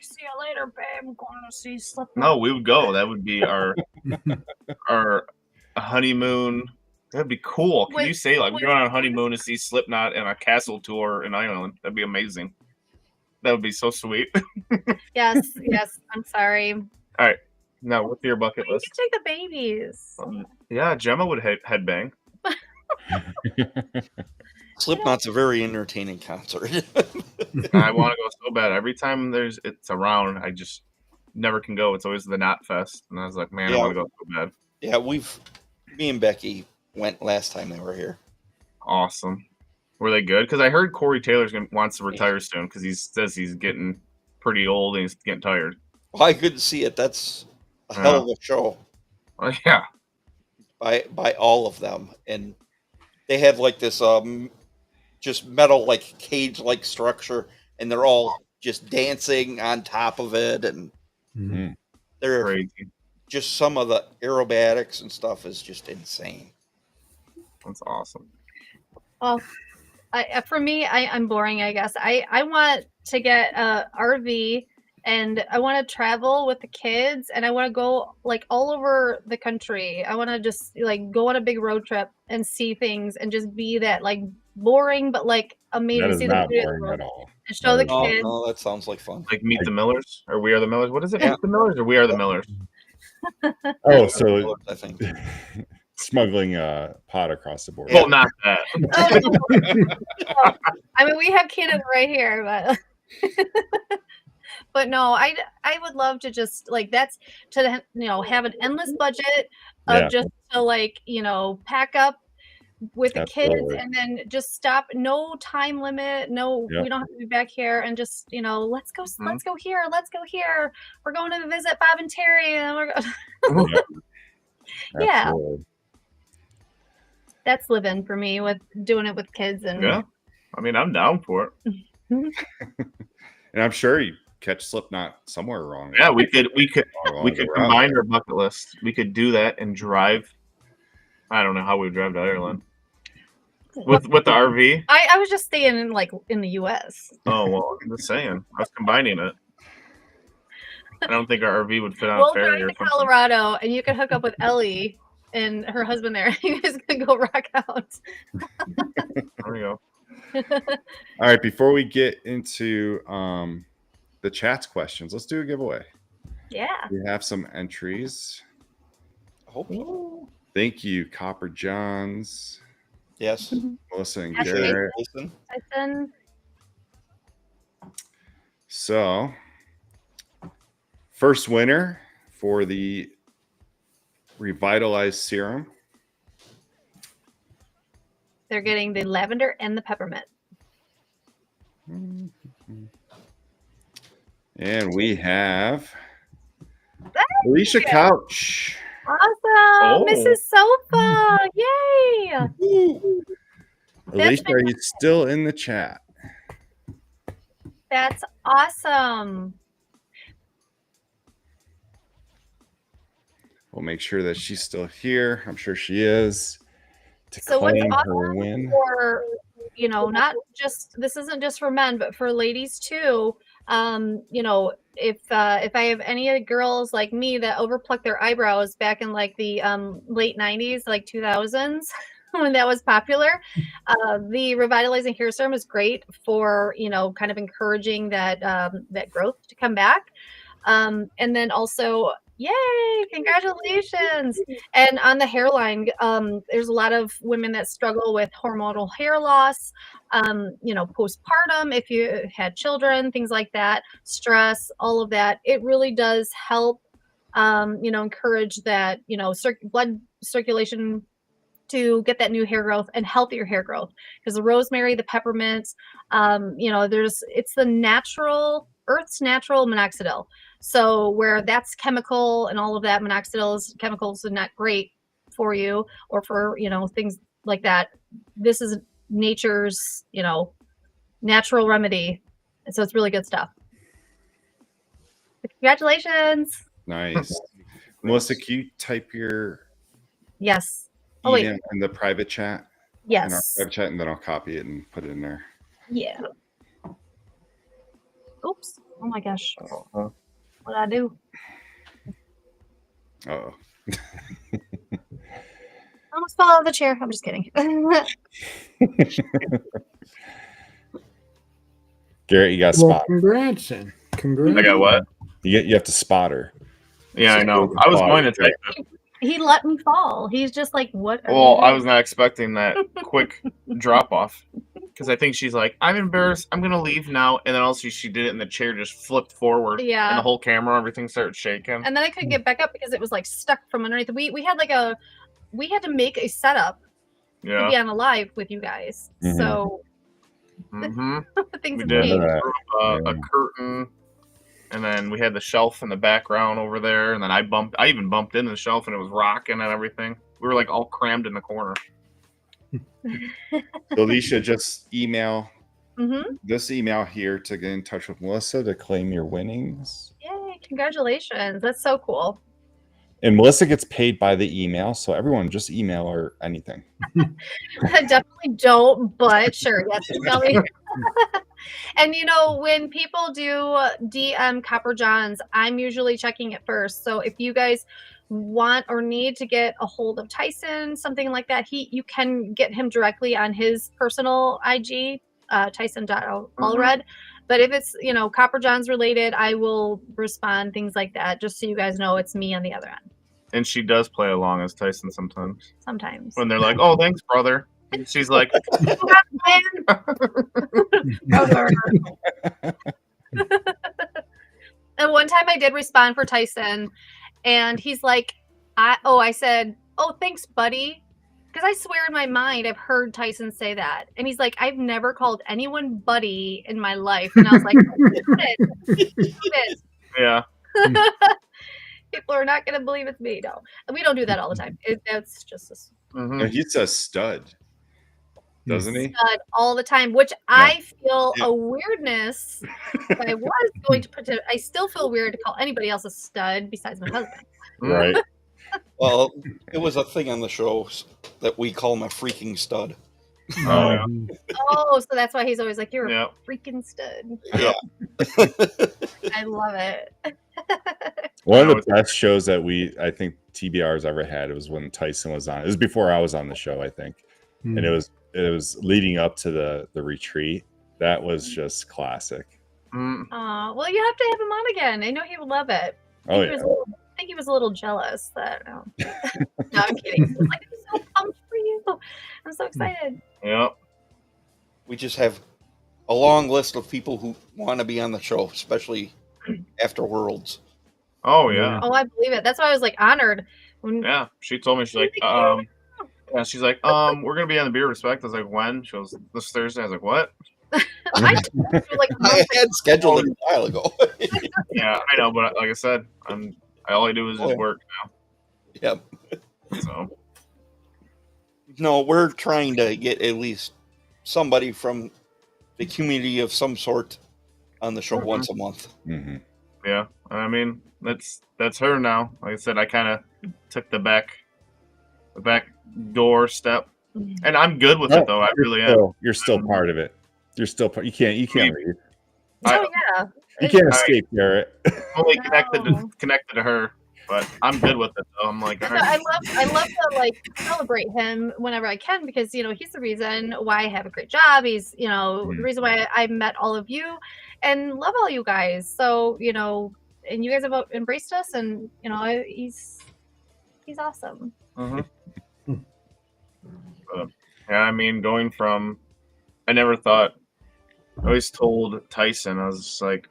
see you later, babe. I'm going to see Slipknot. No, we would go. That would be our honeymoon. That'd be cool. Can you say we're going on a honeymoon to see Slipknot and a castle tour in Ireland? That'd be amazing. That would be so sweet. Yes. I'm sorry. All right. Now, what's your bucket list? You can take the babies. Yeah, Gemma would headbang. Slipknot's a very entertaining concert. I want to go so bad. Every time it's around, I just never can go. It's always the Knot Fest, and I was like, man, I want to go so bad. Yeah, me and Becky went last time they were here. Awesome. Were they good? Because I heard Corey Taylor wants to retire soon because he says he's getting pretty old and he's getting tired. Well, I couldn't see it. That's a hell of a show. Yeah. By all of them, and they have this just metal cage structure, and they're all just dancing on top of it, and they're crazy. Just some of the aerobatics and stuff is just insane. That's awesome. Well, for me, I'm boring, I guess. I want to get a RV and I want to travel with the kids, and I want to go like all over the country. I want to just like go on a big road trip and see things and just be that like boring but like amazing. That is See the not beauty of the boring world at all. and show the Oh, kids. no, that sounds like fun. Like Meet the Millers or We Are the Millers. What is it? Yeah. Meet the Millers or We Are the Millers? Oh, so I think. smuggling pot across the border. Well, not that. I mean, we have Canada right here, but but no, I would love to just like that's to have an endless budget of Yeah. just to like pack up with the Absolutely. kids and then just stop. No time limit. No, Yep. we don't have to be back here and just let's go here. Let's go here. We're going to visit Bob and Terry, and we're Yep. Yeah. Absolutely. that's living for me with doing it with kids and Yeah. I mean, I'm down for it. And I'm sure you catch Slipknot somewhere wrong. Yeah, we could Along we the could route. combine our bucket list. We could do that and drive. I don't know how we would drive to Ireland with the RV. I was just staying in the U.S. Oh well, I'm just saying. I was combining it. I don't think our RV would fit on We'll a ferry drive or to something. Colorado, and you can hook up with Ellie and her husband there. You guys can go rock out. There we go. All right, before we get into the chat's questions, let's do a giveaway. Yeah. We have some entries. I hope so. Thank you, Copper Johns, Yes. Melissa, and Yes, Garrett. Listen. Tyson. So, first winner for the Revitalized Serum. They're getting the lavender and the peppermint. And we have Alicia Couch. Awesome. Mrs. Sofa. Yay. Alicia, are you still in the chat? That's awesome. We'll make sure that she's still here. I'm sure she is. To So what's claim her awesome win. for, not just, this isn't just for men, but for ladies too. If I have any girls like me that overpluck their eyebrows back in like the late 90s, like 2000s, when that was popular, the revitalizing hair serum is great for, kind of encouraging that that growth to come back. And then also, yay, congratulations. And on the hairline, there's a lot of women that struggle with hormonal hair loss, postpartum, if you had children, things like that, stress, all of that. It really does help, encourage that, blood circulation to get that new hair growth and healthier hair growth. Because the rosemary, the peppermint, it's the Earth's natural minoxidil. So where that's chemical and all of that, chemicals are not great for you or for, things like that. This is nature's, natural remedy. And so it's really good stuff. Congratulations. Nice. Melissa, can you type your Yes. Oh, wait. email in the private chat? In our Yes. private chat, and then I'll copy it and put it in there. Yeah. Oops. Oh my gosh. What'd I do? Oh. I almost fell out of the chair. I'm just kidding. Garrett, you got a Well, spot. congrats, and congrats. I got what? You have to spot her. Yeah, So I know. you I was can going to spot her. type it. He let me fall. He's just like, what? are Well, you I doing? was not expecting that quick drop off because I think she's like, I'm embarrassed. I'm gonna leave now, and then also she did it, and the chair just flipped forward. Yeah. And the whole camera, everything started shaking. And then I couldn't get back up because it was like stuck from underneath. We had to make a setup to Yeah. be on a live with you guys. Mhm. So Mm-hmm. things We have did. changed. That. A curtain, and then we had the shelf in the background over there, and then I even bumped into the shelf, and it was rocking and everything. We were like all crammed in the corner. So Alicia, just email Mm-hmm. this email here to get in touch with Melissa to claim your winnings. Yay! Congratulations. That's so cool. And Melissa gets paid by the email, so everyone just email her anything. I definitely don't, but sure. Yes, tell me. And when people do DM Copper Johns, I'm usually checking it first. So if you guys want or need to get a hold of Tyson, something like that, you can get him directly on his personal IG, Tyson.allred. But if it's Copper Johns related, I will respond, things like that, just so you guys know it's me on the other end. And she does play along as Tyson sometimes. Sometimes. When they're like, "Oh, thanks, brother." And she's like, brother. And one time I did respond for Tyson, and he's like, I said, "Oh, thanks, buddy." Because I swear in my mind, I've heard Tyson say that. And he's like, "I've never called anyone buddy in my life." And I was like, yeah. People are not going to believe it's me. No, we don't do that all the time. That's just And he says stud, doesn't he? stud all the time, which I feel a weirdness. I was going to put it, I still feel weird to call anybody else a stud besides my husband. Right. Well, it was a thing on the show that we call him a freaking stud. Oh, yeah. Oh, so that's why he's always like, "You're Yep. a freaking stud." Yeah. I love it. One of the best shows that I think TBR's ever had, it was when Tyson was on. It was before I was on the show, I think. And it was leading up to the retreat. That was just classic. Well, you have to have him on again. I know he would love it. Oh, yeah. I think he was a little jealous that. No, I'm kidding. He was like, "I'm so pumped for you. I'm so excited." Yep. We just have a long list of people who want to be on the show, especially after Worlds. Oh, yeah. Oh, I believe it. That's why I was like honored. Yeah. She told me, she's like, yeah, she's like, we're going to be on the Beer Respect. I was like, when? She goes, this Thursday. I was like, what? I had scheduled it a while ago. Yeah, I know, but like I said, all I do is just work now. Yep. So. No, we're trying to get at least somebody from the community of some sort on the show once a month. Mm-hmm. Yeah, I mean that's her now. Like I said, I kind of took the back door step, and I'm good with it though. I really am. You're still part of it. You're still part. You can't leave. Oh yeah. You can't escape, Garret. Only connected to her, but I'm good with it though. I'm like, all right. I love to celebrate him whenever I can, because he's the reason why I have a great job. He's the reason why I met all of you and love all you guys. So and you guys have embraced us, and he's awesome. Yeah, I mean, going from, I never thought. I always told Tyson, I was just like,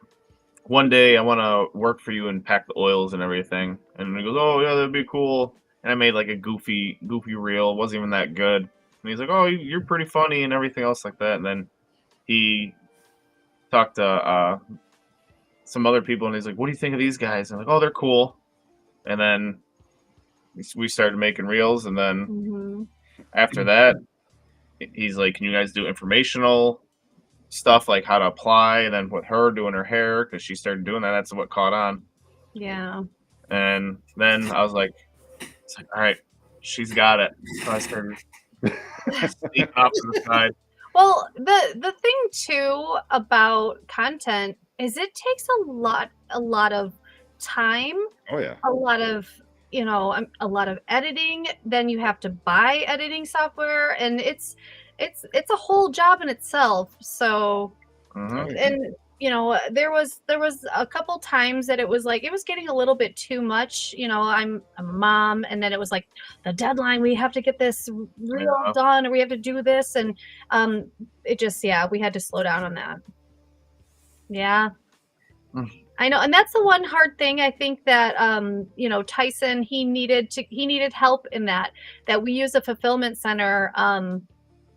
one day I want to work for you and pack the oils and everything. And he goes, "Oh yeah, that'd be cool." And I made like a goofy reel. It wasn't even that good. And he's like, "Oh, you're pretty funny," and everything else like that. And then he talked to some other people, and he's like, "What do you think of these guys?" And I'm like, "Oh, they're cool." And then we started making reels, and then after that, he's like, "Can you guys do informational stuff, like how to apply?" And then with her doing her hair, because she started doing that, that's what caught on. Yeah. And then I was like, it's like, all right, she's got it. So I started sneaking off to the side. Well, the thing too about content is it takes a lot of time. Oh yeah. A lot of a lot of editing. Then you have to buy editing software, and it's a whole job in itself. So, and there was a couple times that it was getting a little bit too much. I'm a mom, and then it was like the deadline. We have to get this reel done, or we have to do this, and it just we had to slow down on that. Yeah. I know, and that's the one hard thing. I think that Tyson, he needed help in that we use a fulfillment center.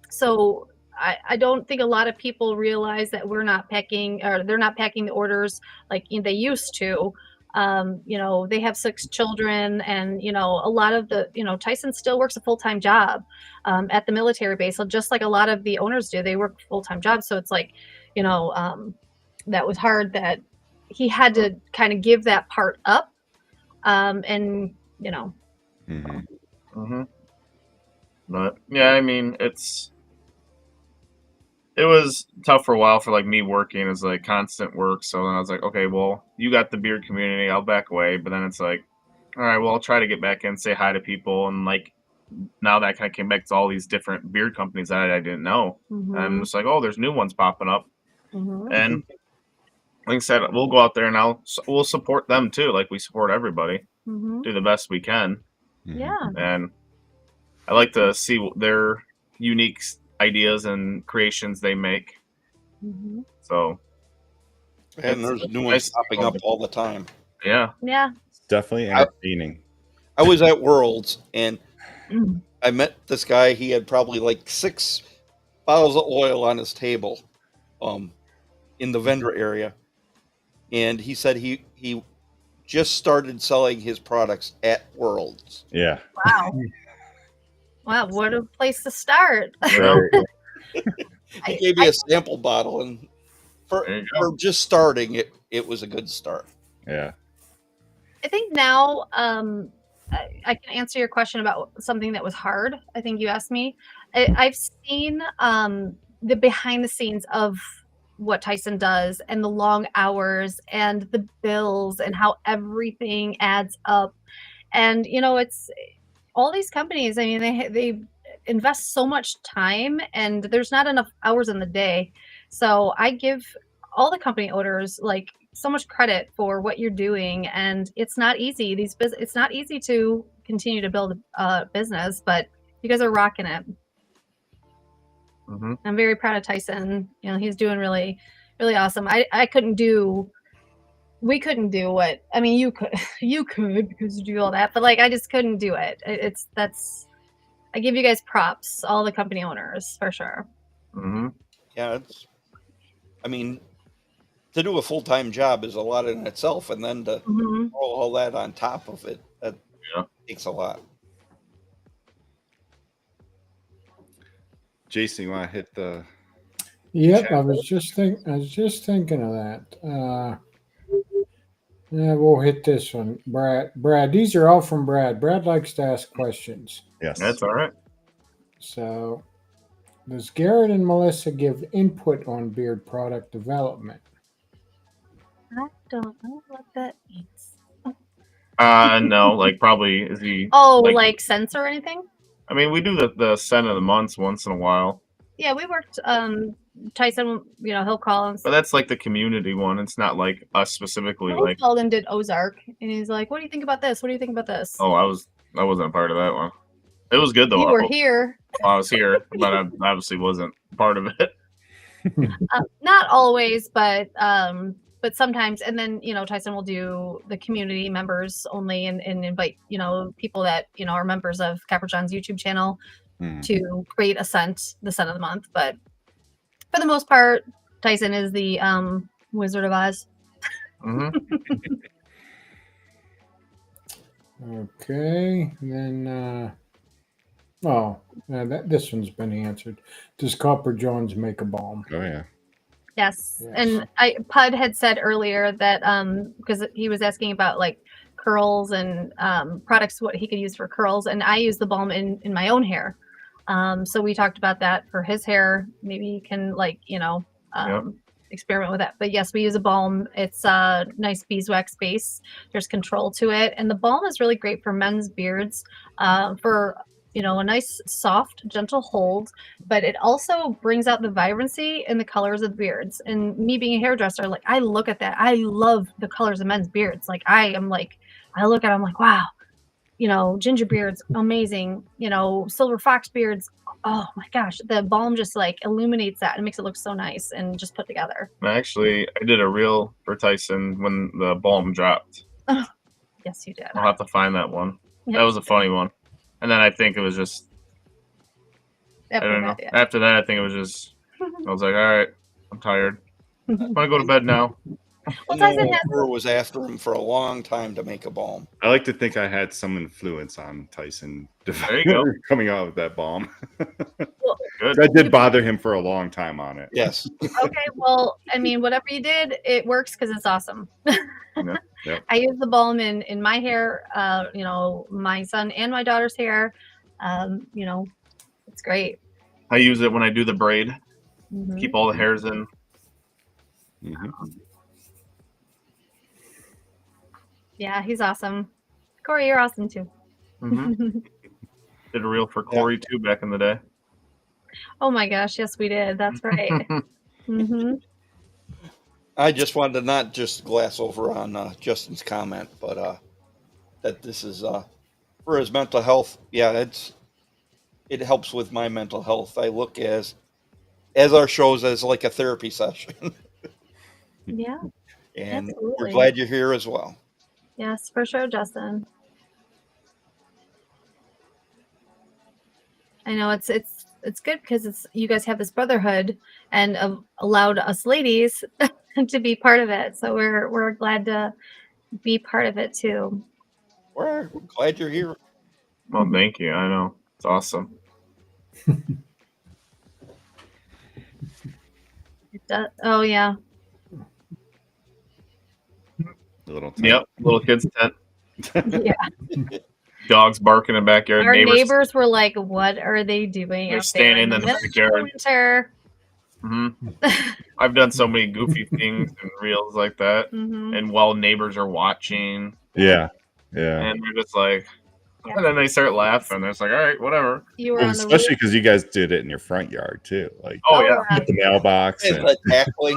So I don't think a lot of people realize that we're not packing, or they're not packing the orders like they used to. They have 6 children, and a lot of the Tyson still works a full-time job at the military base, so just like a lot of the owners do. They work full-time jobs, so it's like that was hard that he had to kind of give that part up, and But yeah, I mean, it's it was tough for a while for like me working as like constant work. So then I was like, okay, well, you got the beard community, I'll back away. But then it's like, all right, well, I'll try to get back in, say hi to people, and like now that kind of came back to all these different beard companies that I didn't know. And I'm just like, oh, there's new ones popping up, and like I said, we'll go out there and we'll support them too, like we support everybody. Do the best we can. Yeah. And I like to see their unique ideas and creations they make. So, and there's new ones popping up all the time. Yeah. Yeah. It's definitely entertaining. I was at Worlds and I met this guy. He had probably like 6 bottles of oil on his table, in the vendor area, and he said he just started selling his products at Worlds. Yeah. Wow. Wow, what a place to start. He gave me a sample bottle, and for just starting, it was a good start. Yeah. I think now I can answer your question about something that was hard. I think you asked me. I've seen the behind the scenes of what Tyson does and the long hours and the bills and how everything adds up. And, you know, it's all these companies, I mean, they invest so much time and there's not enough hours in the day. So I give all the company owners like so much credit for what you're doing, and it's not easy. It's not easy to continue to build a business, but you guys are rocking it. I'm very proud of Tyson. You know, he's doing really, really awesome. We couldn't do what, I mean, you could because you do all that, but like, I just couldn't do it. I give you guys props, all the company owners for sure. Yeah. I mean, to do a full-time job is a lot in itself, and then to throw all that on top of it, that takes a lot. Jason, you want to hit the? Yep, I was just thinking of that. Yeah, we'll hit this one, Brad. These are all from Brad. Brad likes to ask questions. Yes, that's all right. So, does Garret and Melissa give input on beard product development? I don't know what that means. No, like probably is he? Oh, like scents or anything? I mean, we do the scent of the months once in a while. Yeah, we worked. Tyson, you know, he'll call and. But that's like the community one. It's not like us specifically. He called and did Ozark, and he's like, "What do you think about this? What do you think about this?" Oh, I wasn't a part of that one. It was good though. You were here. I was here, but I obviously wasn't part of it. Not always, but sometimes. And then, you know, Tyson will do the community members only and invite, you know, people that, you know, are members of Copper John's YouTube channel to create the scent of the month. But for the most part, Tyson is the Wizard of Oz. Okay, then this one's been answered. Does Copper John's make a balm? Oh yeah. Yes. And Pud had said earlier that because he was asking about like curls and products, what he could use for curls, and I use the balm in my own hair. So we talked about that for his hair. Maybe you can like, you know, experiment with that. But yes, we use a balm. It's a nice beeswax base. There's control to it, and the balm is really great for men's beards for, you know, a nice soft gentle hold, but it also brings out the vibrancy and the colors of beards. And me being a hairdresser, like I look at that, I love the colors of men's beards. Like I look at it, I'm like, wow, you know, ginger beards, amazing, you know, silver fox beards, oh my gosh, the balm just like illuminates that and makes it look so nice and just put together. Actually, I did a reel for Tyson when the balm dropped. Oh, yes, you did. I'll have to find that one. Yep. That was a funny one. And then I think it was just, I don't know. After that, I think it was just, I was like, all right, I'm tired. I want to go to bed now. Well, Tyson was after him for a long time to make a balm. I like to think I had some influence on Tyson There you go. coming out with that balm. Good. That did bother him for a long time on it. Yes. Okay, well, I mean, whatever you did, it works because it's awesome. Yep. I use the balm in my hair, you know, my son and my daughter's hair. You know, it's great. I use it when I do the braid. keep all the hairs in. Yeah, he's awesome. Corey, you're awesome too. Did a reel for Corey too back in the day. Oh my gosh, yes, we did. That's right. I just wanted to not just glass over on Justin's comment, but that this is for his mental health. Yeah, it helps with my mental health. I look as our shows as like a therapy session. Yeah. And absolutely. we're glad you're here as well. Yes, for sure, Justin. I know it's good because you guys have this brotherhood and allowed us ladies to be part of it. So we're glad to be part of it too. We're glad you're here. Well, thank you. I know it's awesome. It does. Oh yeah. Little tent. Yep, little kids tent. Yeah. Dogs barking in the backyard. Our neighbors were like, "What are they doing?" They're standing in the backyard. Winter. I've done so many goofy things and reels like that, and while neighbors are watching, yeah, and they're just like, and then they start laughing. It's like, all right, whatever. You were well, on the especially because you guys did it in your front yard too, like yeah, the mailbox and tackling.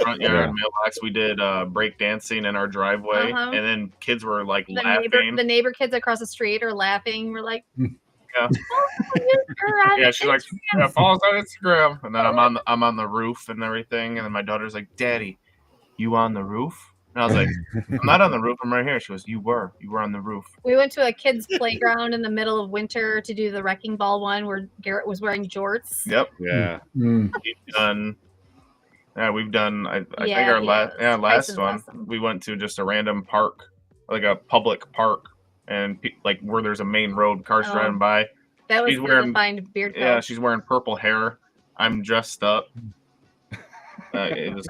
Front yard mailbox. We did break dancing in our driveway, and then kids were like laughing. The neighbor kids across the street are laughing. We're like, yeah, oh, yeah. She's like, yeah, follow us on Instagram, and then I'm on the roof and everything, and then my daughter's like, Daddy, you on the roof? And I was like, I'm not on the roof. I'm right here. She goes, you were on the roof. We went to a kids' playground in the middle of winter to do the wrecking ball one where Garrett was wearing jorts. Yep. Yeah. We've done. I think our last one awesome. We went to just a random park, like a public park, and like where there's a main road, cars driving by. That was wearing find beard. Yeah, she's wearing purple hair. I'm dressed up. It was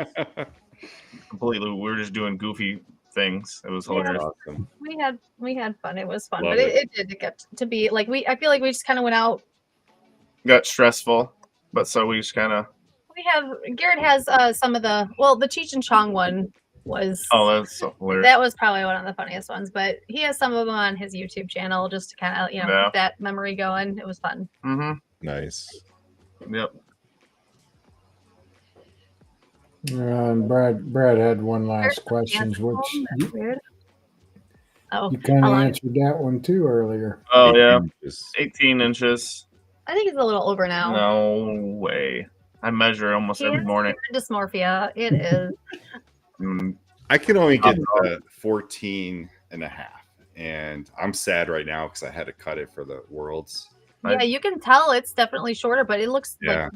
completely. We were just doing goofy things. It was hilarious. Awesome. We had fun. It was fun, but it did get to be like I feel like we just kind of went out. Got stressful, but so we just kind of. Garrett has some of the Cheech and Chong one was. Oh, that's so hilarious. That was probably one of the funniest ones, but he has some of them on his YouTube channel just to kind of keep that memory going. It was fun. Nice. Yep. Brad had one last question, which you kind of answered that one too earlier. Oh yeah, 18 inches. I think it's a little over now. No way. I measure almost every morning. Dysmorphia. It is. I can only get to 14 and a half. And I'm sad right now because I had to cut it for the Worlds. Yeah, you can tell it's definitely shorter, but it looks like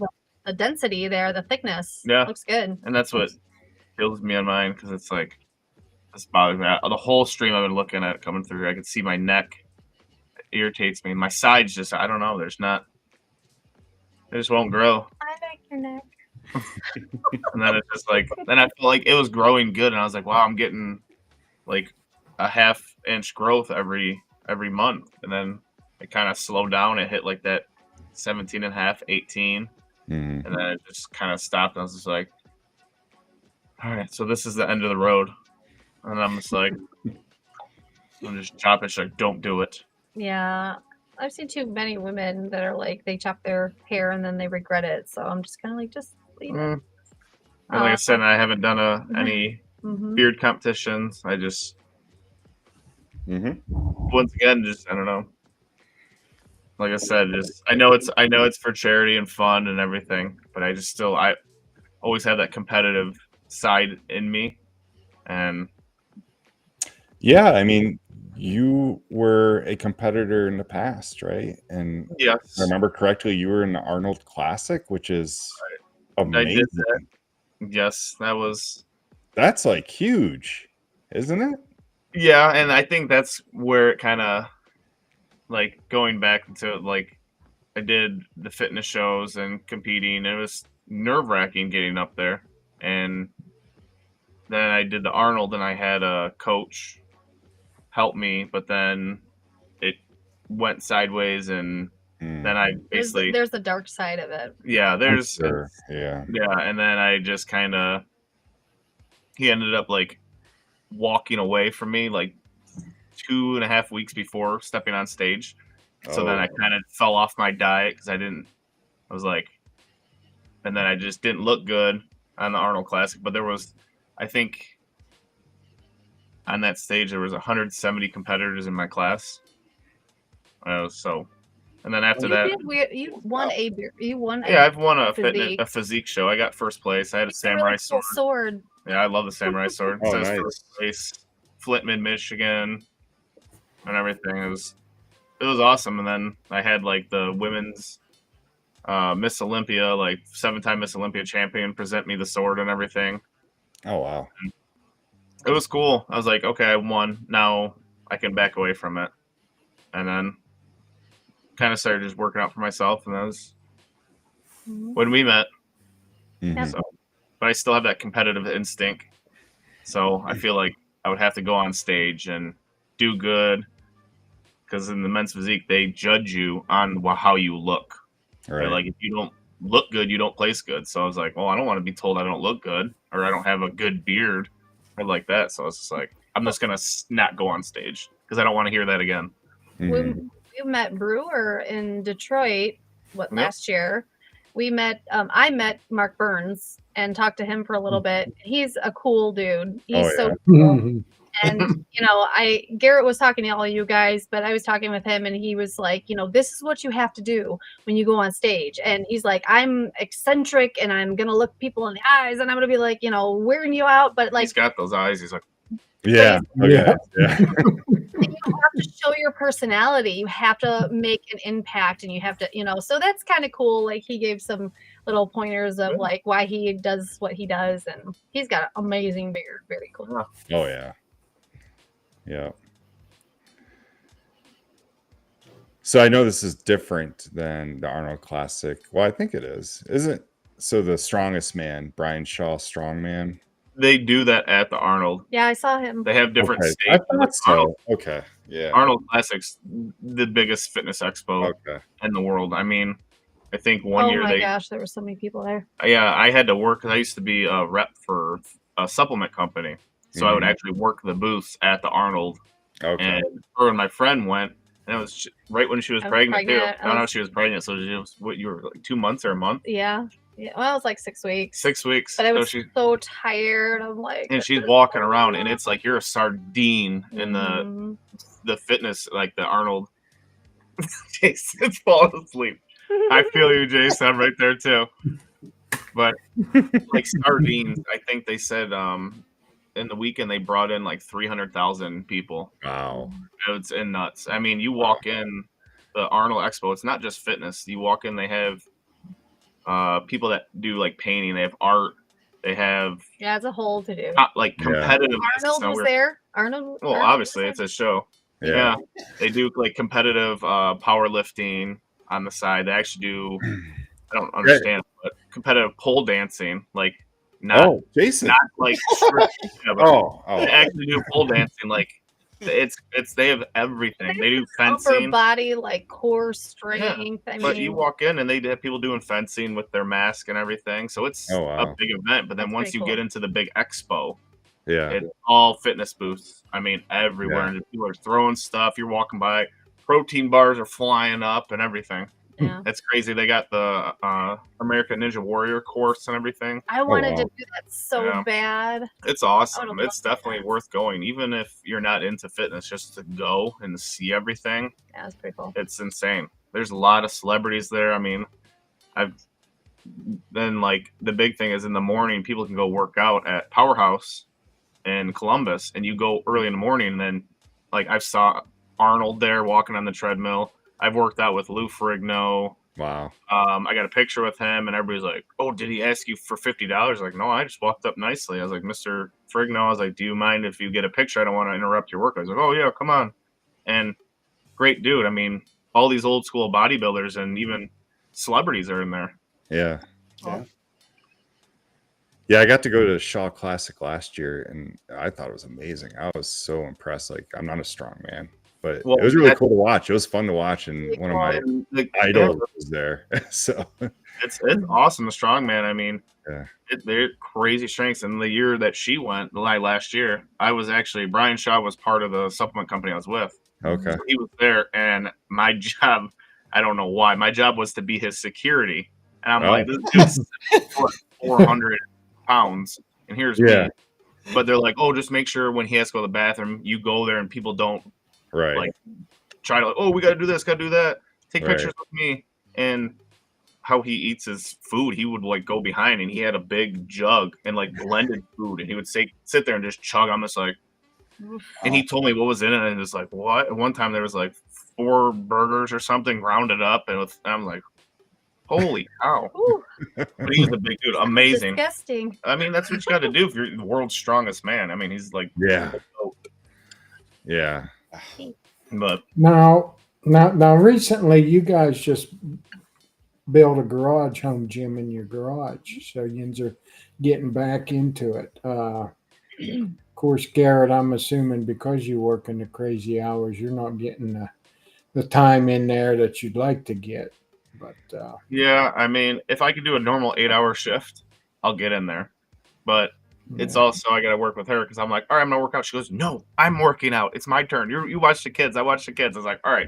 the density there, the thickness. Yeah. Looks good. And that's what kills me on mine because it's like, this bothers me. The whole stream I've been looking at coming through, I can see my neck. It irritates me. My sides just, I don't know, they just won't grow. I like your neck. And then it's just like, then I feel like it was growing good, and I was like, wow, I'm getting like a half-inch growth every month, and then it kind of slowed down. It hit like that 17 and a half, 18, and then it just kind of stopped. And I was just like, all right, so this is the end of the road, and I'm just like, I'm just chopping. She's like, don't do it. Yeah. I've seen too many women that are like they chop their hair and then they regret it. So I'm just kind of like, just leave it. And like I said, I haven't done any beard competitions. I just once again, just I don't know. Like I said, just I know it's for charity and fun and everything, but I always have that competitive side in me, and yeah, I mean. You were a competitor in the past, right? And yes, if I remember correctly, you were in the Arnold Classic, which is amazing. I did that. Yes, that's like huge, isn't it? Yeah, and I think that's where it kind of like going back into like I did the fitness shows and competing. It was nerve-wracking getting up there, and then I did the Arnold, and I had a coach help me, but then it went sideways, and Then I basically there's the dark side of it. yeah, there's Sure. Yeah. and then I just kind of he ended up like walking away from me like 2.5 weeks before stepping on stage. So then I kind of fell off my diet because I was like, and then I just didn't look good on the Arnold Classic. But there was, I think, on that stage there was 170 competitors in my class. And then after that, you won yeah, I've won a physique show. I got first place. I had a samurai really cool sword. Yeah, I love the samurai sword. Oh, So I was nice. first place, Flint, Michigan, and everything. It was awesome. And then I had like the women's Miss Olympia, like 7-time Miss Olympia champion, present me the sword and everything. Oh wow. It was cool. I was like, okay, I won. Now I can back away from it. And then kind of started just working out for myself. And that was when we met. Mhm. So, but I still have that competitive instinct. So I feel like I would have to go on stage and do good. Because in the men's physique, they judge you on how you look. Right. Like if you don't look good, you don't place good. So I was like, well, I don't want to be told I don't look good or I don't have a good beard or like that. So I was just like, I'm just gonna not go on stage because I don't want to hear that again. Mhm. We met Brewer in Detroit last year. We met I met Mark Burns and talked to him for a little bit. He's a cool dude. He's so cool. And Garrett was talking to all you guys, but I was talking with him and he was like, this is what you have to do when you go on stage. And he's like, I'm eccentric and I'm gonna look people in the eyes and I'm gonna be like, wearing you out, but like he's got those eyes. He's like, yeah, okay, yeah. you have to show your personality. You have to make an impact and you have to, so that's kind of cool. Like he gave some little pointers of like why he does what he does. And he's got an amazing beard. Very cool. Oh yeah. Yeah. So I know this is different than the Arnold Classic. Well, I think it is. Isn't so the strongest man, Brian Shaw strongman? They do that at the Arnold. Yeah, I saw him. They have different Okay. stages. I thought so. Okay. Yeah. Arnold Classic's the biggest fitness expo in the world. I mean, I think one year gosh, there were so many people there. Yeah, I had to work because I used to be a rep for a supplement company. So I would actually work the booths at the Arnold. Okay. And her and my friend went, and it was right when she was pregnant too. I don't know if she was pregnant, so it was what you were like 2 months or a month? Yeah. Well, it was like 6 weeks. 6 weeks. But I was so tired. I'm like, and she's walking around, and it's like you're a sardine in the fitness, like the Arnold. Jason's falling asleep. I feel you, Jason. I'm right there too. But like sardines, I think they said in the weekend they brought in like 300,000 people. Wow. It's nuts. I mean, you walk in the Arnold Expo, it's not just fitness. You walk in, they have people that do like painting, they have art, they have it's a whole to do. Like competitive. Arnold was there. Arnold. Well, obviously it's a show. Yeah. They do like competitive powerlifting on the side. They actually do. I don't understand, but competitive pole dancing, like not Jason, not like they actually do pole dancing. Like it's they have everything. They do fencing, upper body, like core strength. Yeah. But you walk in and they have people doing fencing with their mask and everything. So it's a big event. But then once you get into the big expo, it's all fitness booths. I mean, everywhere, and people are throwing stuff. You're walking by, protein bars are flying up and everything. Yeah. That's crazy. They got the American Ninja Warrior course and everything. I wanted to do that so bad. It's awesome. It's definitely worth going, even if you're not into fitness, just to go and see everything. Yeah, it's pretty cool. It's insane. There's a lot of celebrities there. I mean, then like the big thing is in the morning, people can go work out at Powerhouse in Columbus, and you go early in the morning, and then like I saw Arnold there walking on the treadmill. I've worked out with Lou Ferrigno. Wow. I got a picture with him, and everybody's like, "Oh, did he ask you for $50?" Like, no, I just walked up nicely. I was like, "Mr. Ferrigno," I was like, "Do you mind if you get a picture? I don't want to interrupt your work." I was like, "Oh yeah, come on." And great dude. I mean, all these old school bodybuilders and even celebrities are in there. Yeah. Yeah, I got to go to the Shaw Classic last year, and I thought it was amazing. I was so impressed. Like, I'm not a strong man, But Well, it was really that- cool to watch. It was fun to watch, and one of my and the- idols was there. So it's awesome. The strongman. I mean, yeah. They're crazy strengths. And the year that she went, last year, I was actually Brian Shaw was part of the supplement company I was with. Okay. So he was there, and my job, I don't know why, my job was to be his security. And I'm like, this dude's 400 pounds, and here's me. But they're like, oh, just make sure when he has to go to the bathroom, you go there, and people don't like try to like, oh, we got to do this, got to do that. Take pictures with me. And how he eats his food, he would like go behind, and he had a big jug and like blended food, and he would sit there and just chug on this like. And he told me what was in it, and it's like, what? And one time there was like 4 burgers or something grounded up, and I'm like, holy cow! But he was a big dude, amazing. Disgusting. I mean, that's what you got to do if you're the world's strongest man. I mean, he's like, yeah. But now, recently you guys just built a garage home gym in your garage, so yous are getting back into it. Of course, Garrett, I'm assuming because you work in the crazy hours, you're not getting the time in there that you'd like to get. But yeah, I mean, if I could do a normal 8-hour shift, I'll get in there. But it's also I got to work with her because I'm like, all right, I'm gonna work out. She goes, no, I'm working out. It's my turn. You watch the kids. I watch the kids. I was like, all right.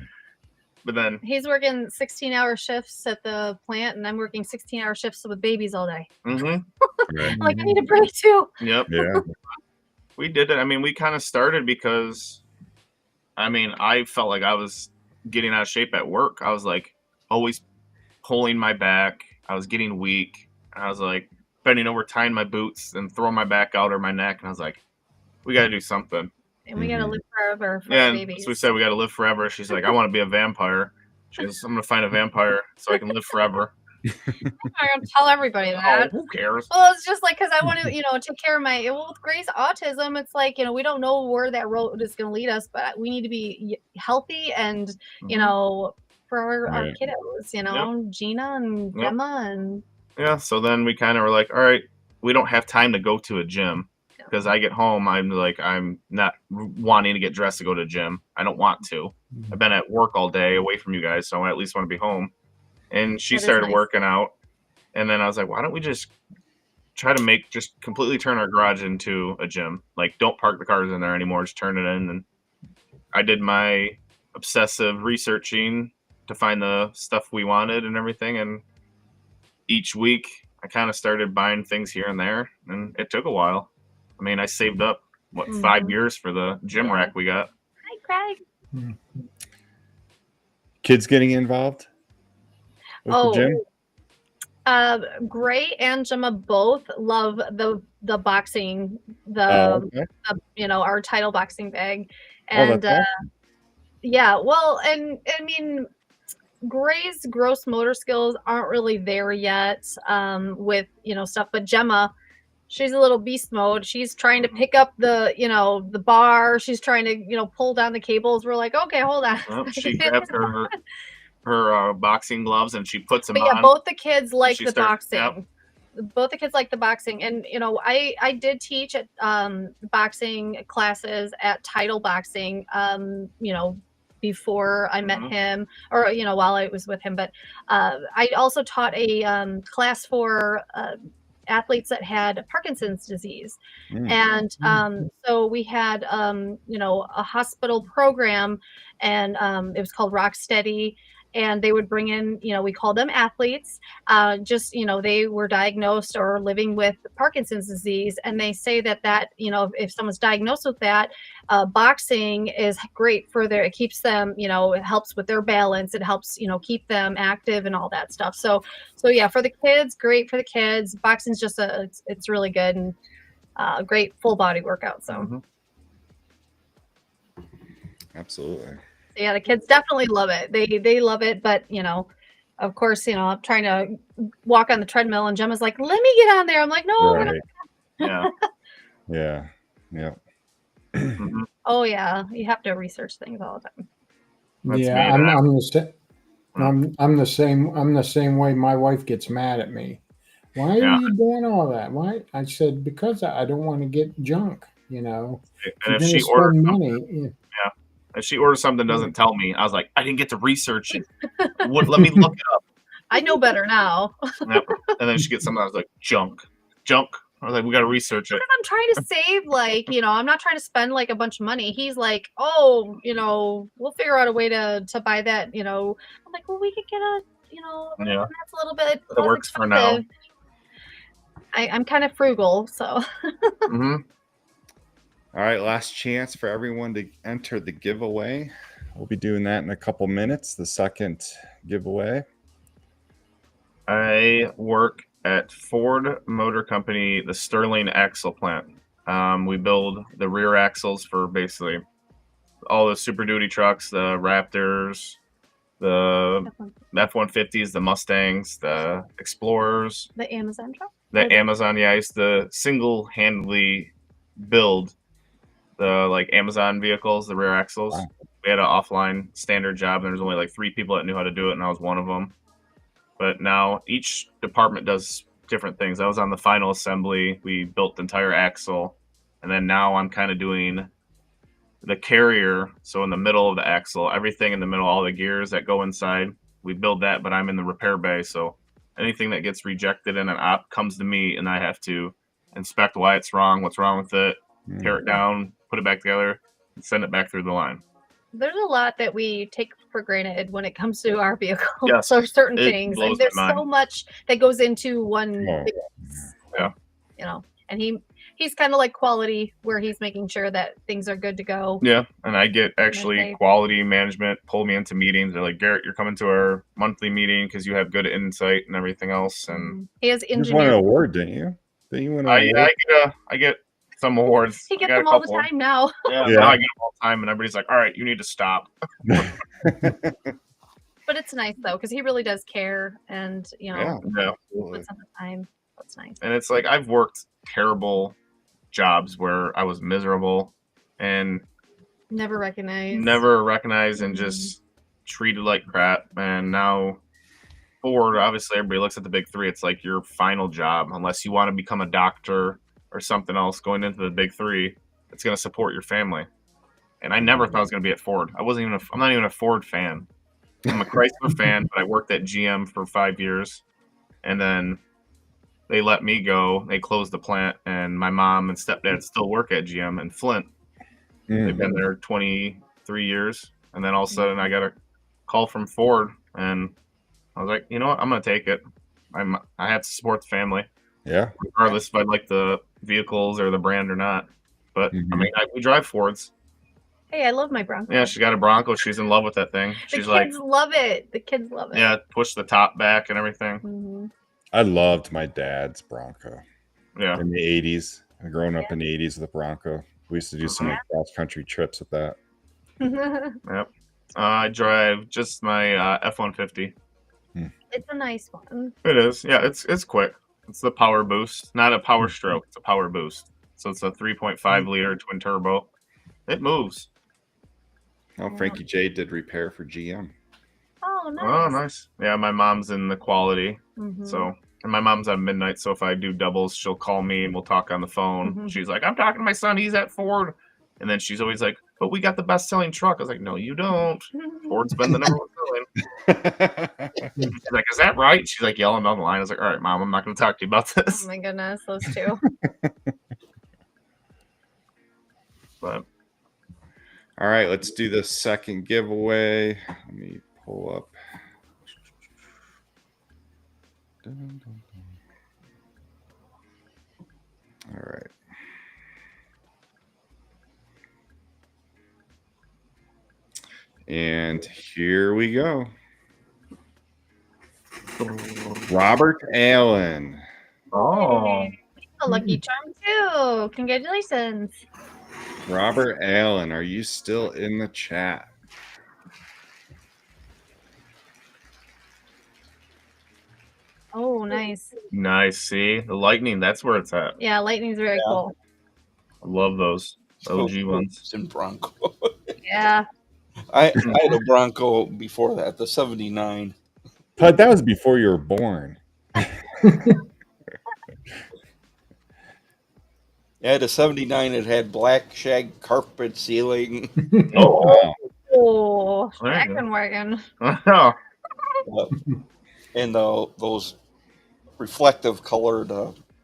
But then he's working 16-hour shifts at the plant, and I'm working 16-hour shifts with babies all day. Mm-hmm. I'm like, I need a break too. Yep. Yeah. We did it. I mean, we kind of started because, I mean, I felt like I was getting out of shape at work. I was like always pulling my back. I was getting weak. And I was like bending over, tying my boots, and throwing my back out or my neck. And I was like, we got to do something. And we got to live forever for Yeah, babies. so we said we got to live forever. She's like, I want to be a vampire. She goes, I'm going to find a vampire so I can live forever. I'm gonna tell everybody that. Oh, who cares? Well, it's just like because I want to, take care of my. Well, with Grace autism, it's like we don't know where that road is going to lead us, but we need to be healthy and for our kiddos. Gina and Emma and. Yeah, so then we kind of were like, all right, we don't have time to go to a gym because I get home, I'm not wanting to get dressed to go to the gym. I don't want to. I've been at work all day away from you guys, so I at least want to be home. And she started working out, and then I was like, why don't we just try to completely turn our garage into a gym? Like, don't park the cars in there anymore, just turn it in. And I did my obsessive researching to find the stuff we wanted and everything, and each week I kind of started buying things here and there, and it took a while. I mean, I saved up 5 years for the gym rack we got. Hi, Craig. Kids getting involved with the gym? Gray and Gemma both love the boxing, our title boxing bag, and yeah. Well, and I mean, Gray's gross motor skills aren't really there yet with stuff, but Gemma, she's a little beast mode. She's trying to pick up the bar. She's trying to pull down the cables. We're like, okay, hold on. Well, she grabbed her boxing gloves and she puts them but yeah, on. both the kids like the boxing. Yep. Both the kids like the boxing, and I did teach at boxing classes at Title Boxing. Before I met him, or while I was with him, but I also taught a class for athletes that had Parkinson's disease, and so we had a hospital program, and it was called Rock Steady. And they would bring in, we call them athletes, they were diagnosed or living with Parkinson's disease. And they say that, if someone's diagnosed with that, boxing is great it keeps them, it helps with their balance. It helps, keep them active and all that stuff. So yeah, for the kids, great for the kids. Boxing's just it's really good and great full body workout. So. Absolutely. Yeah, the kids definitely love it. They love it, but of course, I'm trying to walk on the treadmill, and Gemma's like, "Let me get on there." I'm like, "No." Right. Yeah. Yeah. Oh yeah, you have to research things all the time. Yeah, I'm the same. I'm the same way. My wife gets mad at me. Why are you doing all that? Why? I said because I don't want to get junk. And if she orders money. If she orders something doesn't tell me, I was like, I didn't get to research it. Let me look it up. I know better now. Yep. And then she gets something. I was like, junk. I was like, we got to research it. Because I'm trying to save, like, I'm not trying to spend like a bunch of money. He's like, oh, we'll figure out a way to buy that. I'm like, well, we could get a, Yeah. that's a little bit. That works for now. I'm kind of frugal, so. Mm-hmm. All right, last chance for everyone to enter the giveaway. We'll be doing that in a couple minutes, the second giveaway. I work at Ford Motor Company, the Sterling Axle Plant. We build the rear axles for basically all the Super Duty trucks, the Raptors, the F-150s, the Mustangs, the Explorers. The Amazon truck? The Amazon, yeah. I used to single-handedly build the Amazon vehicles, the rear axles. Wow. We had an offline standard job, and there was only like 3 people that knew how to do it, and I was one of them. But now each department does different things. I was on the final assembly. We built the entire axle. And then now I'm kind of doing the carrier. So in the middle of the axle, everything in the middle, all the gears that go inside, we build that, but I'm in the repair bay. So anything that gets rejected in an op comes to me, and I have to inspect why it's wrong, what's wrong with it, tear it down, put it back together, and send it back through the line. There's a lot that we take for granted when it comes to our vehicle. Yes, so certain things, and there's my mind. so much that goes into one. Yeah. And he's kind of like quality, where he's making sure that things are good to go. Yeah, and I get actually quality management pull me into meetings. They're like, Garrett, you're coming to our monthly meeting because you have good insight and everything else. And he has engineers. You won an award, didn't you? Didn't you win an award? I get some awards. He gets them all the time now. Yeah, now I get them all the time, and everybody's like, all right, you need to stop. But it's nice though, because he really does care, and puts up the time. That's nice. And it's like I've worked terrible jobs where I was miserable and never recognized and just treated like crap. And now Ford, obviously everybody looks at the big 3. It's like your final job, unless you want to become a doctor or something else going into the big 3. It's going to support your family. And I never thought I was going to be at Ford. I'm not even a Ford fan. I'm a Chrysler fan, but I worked at GM for 5 years. And then they let me go. They closed the plant, and my mom and stepdad still work at GM in Flint. They've been there 23 years. And then all of a sudden I got a call from Ford, and I was like, you know what? I'm going to take it. I have to support the family. Yeah. Regardless if I like the vehicles or the brand or not. But I mean, we drive Fords. Hey, I love my Bronco. Yeah, she got a Bronco. She's in love with that thing. She's the kids love it. The kids love it. Yeah, push the top back and everything. Mm-hmm. I loved my dad's Bronco. Yeah. In the 80s. I've grown up in the 80s with a Bronco. We used to do some cross-country trips with that. Yep. I drive just my F-150. It's a nice one. It is. Yeah, it's quick. It's the power boost. Not a power stroke. It's a power boost. So it's a 3.5 liter twin turbo. It moves. Oh, Frankie J did repair for GM. Oh, nice. Oh, nice. Yeah, my mom's in the quality. So, and my mom's on midnight. So if I do doubles, she'll call me and we'll talk on the phone. She's like, I'm talking to my son. He's at Ford. And then she's always like, but we got the best selling truck. I was like, no, you don't. Ford's been the number one selling. She's like, is that right? She's like yelling down the line. I was like, all right, Mom, I'm not going to talk to you about this. Oh my goodness, those two. But all right, let's do the second giveaway. Let me pull up. All right. And here we go. Robert Allen. Oh. A lucky charm too. Congratulations. Robert Allen, are you still in the chat? Oh, nice. Nice. See, the Lightning, that's where it's at. Yeah, Lightning's very cool. I love those OG ones. In Bronco. Yeah. I had a Bronco before that, the 79. But that was before you were born. Yeah, the 79, it had black shag carpet ceiling. Oh, wow. Oh, There you go. Dragon Wagon. Oh, And those reflective colored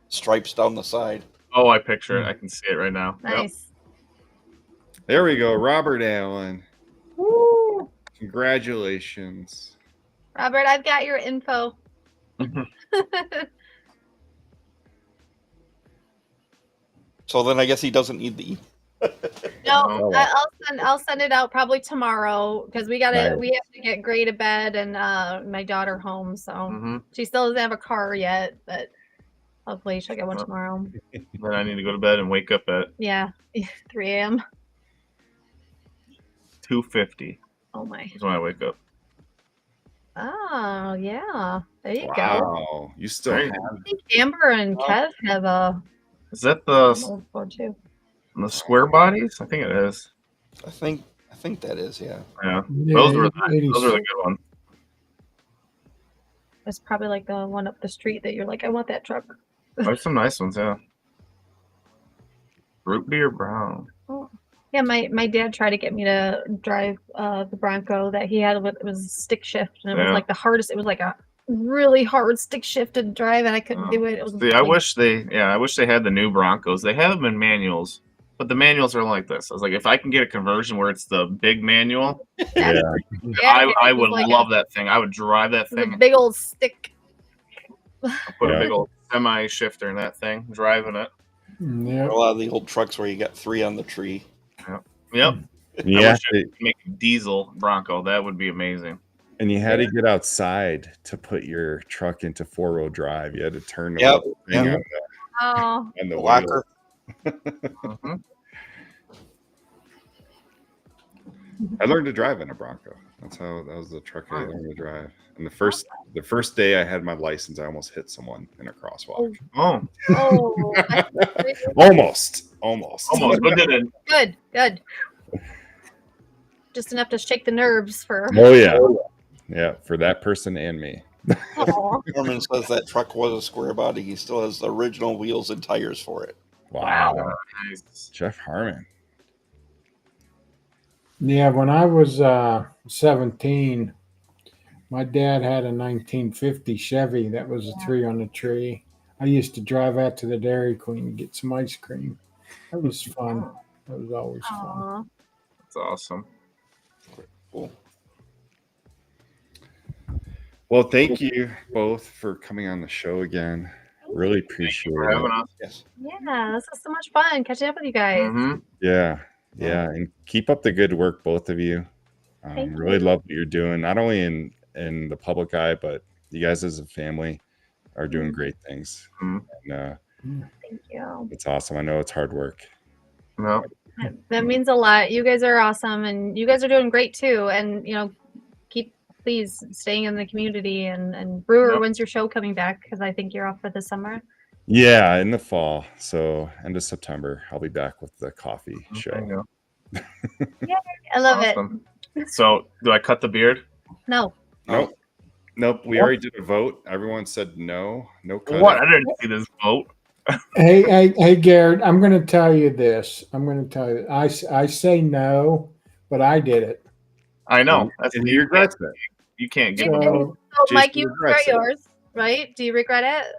stripes down the side. oh, I picture it. I can see it right now. Yep. Nice. There we go. Robert Allen. Woo. Congratulations. Robert, I've got your info. So then I guess he doesn't need the. No, I'll send it out probably tomorrow because we have to get Gray to bed and my daughter home. So she still doesn't have a car yet, but hopefully she'll get one tomorrow. Then I need to go to bed and wake up at 3 a.m. 2:50. Oh my! That's when I wake up. Oh yeah, there you go. Wow, you still have. I think Amber and Kev have a. Is that the square bodies? I think it is. I think that is, yeah. Yeah, those were the good ones. It's probably like the one up the street that you're like, I want that truck. There's some nice ones, yeah. Root beer brown. Oh. Yeah, my dad tried to get me to drive the Bronco that he had. It was a stick shift, and it was like the hardest. It was like a really hard stick shift to drive, and I couldn't do it. It was. See, I wish they had the new Broncos. They have them in manuals, but the manuals are like this. I was like, if I can get a conversion where it's the big manual, I would love that thing. I would drive that thing. A big old stick. Put a big old semi shifter in that thing, driving it. Yeah. A lot of the old trucks where you got 3 on the tree. Yep. Yeah. I wish I could make a diesel Bronco. That would be amazing. And you had to get outside to put your truck into 4-wheel drive. You had to turn the thing on the locker. I learned to drive in a Bronco. That was the truck I learned to drive. And the first day I had my license, I almost hit someone in a crosswalk. Almost, but didn't. Good. Just enough to shake the nerves for. Oh yeah, for that person and me. Norman says that truck was a square body. He still has the original wheels and tires for it. Wow. Nice. Jeff Harmon. Yeah, when I was 17, my dad had a 1950 Chevy that was a 3 on the tree. I used to drive out to the Dairy Queen and get some ice cream. That was fun. That was always fun. That's awesome. Cool. Well, thank you both for coming on the show again. Really appreciate it. Yes. Yeah, this is so much fun catching up with you guys. Yeah, and keep up the good work, both of you. Really love what you're doing, not only in the public eye, but you guys as a family are doing great things. And, thank you. It's awesome. I know it's hard work. No, that means a lot. You guys are awesome, and you guys are doing great too. And keep please staying in the community. And Brewer, when's your show coming back? Because I think you're off for the summer. Yeah, in the fall. So end of September, I'll be back with the coffee show. Yeah, I love it. So, do I cut the beard? No. Nope. We already did a vote. Everyone said no cutting. What? I didn't see this vote. Hey, Garrett. I'm going to tell you this. I say no, but I did it. I know. And he regrets it. You can't get So, Mike, you regret yours, right? Do you regret it?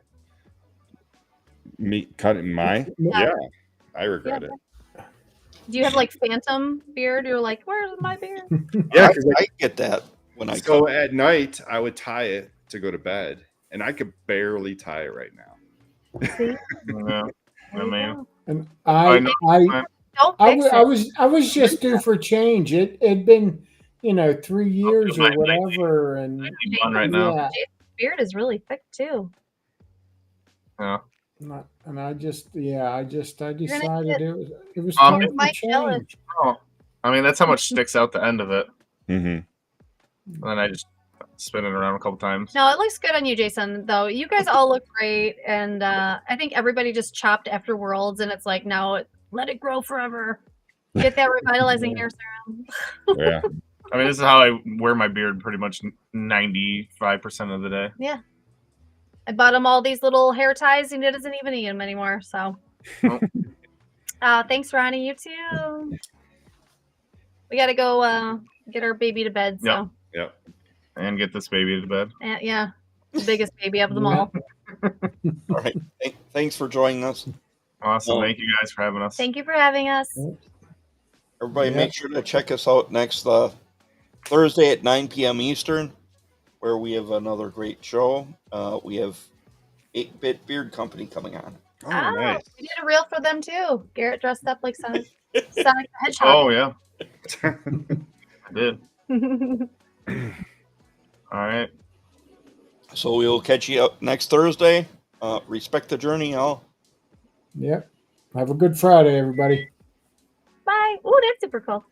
Me cutting mine? Yeah, I regret it. Do you have like phantom beard? You're like, where's my beard? Yeah, I get that when I go at night. I would tie it to go to bed, and I could barely tie it right now. See? I mean, and I was just due for change. It'd been 3 years or whatever, and right now. Jason's beard is really thick too. Yeah. And I decided it was time for change. Oh, I mean, that's how much sticks out the end of it. Mm-hmm. And then I just spin it around a couple times. No, it looks good on you, Jason, though. You guys all look great. And I think everybody just chopped after Worlds, and it's like, now let it grow forever. Get that revitalizing hair serum. Yeah. I mean, this is how I wear my beard pretty much 95% of the day. Yeah. I bought him all these little hair ties, and he doesn't even eat them anymore. So, thanks, Ronnie. You too. We got to go get our baby to bed. So Yep. And get this baby to bed. yeah, the biggest baby of them all. All right. Thanks for joining us. Awesome. Thank you guys for having us. Thank you for having us. Everybody, make sure to check us out next Thursday at 9 p.m. Eastern, where we have another great show. We have 8-Bit Beard Company coming on. Oh, nice. We did a reel for them too. Garrett dressed up like Sonic the Hedgehog. Oh yeah, I did. All right. So we'll catch you up next Thursday. Respect the journey, y'all. Yep. Have a good Friday, everybody. Bye. Oh, that's super cool.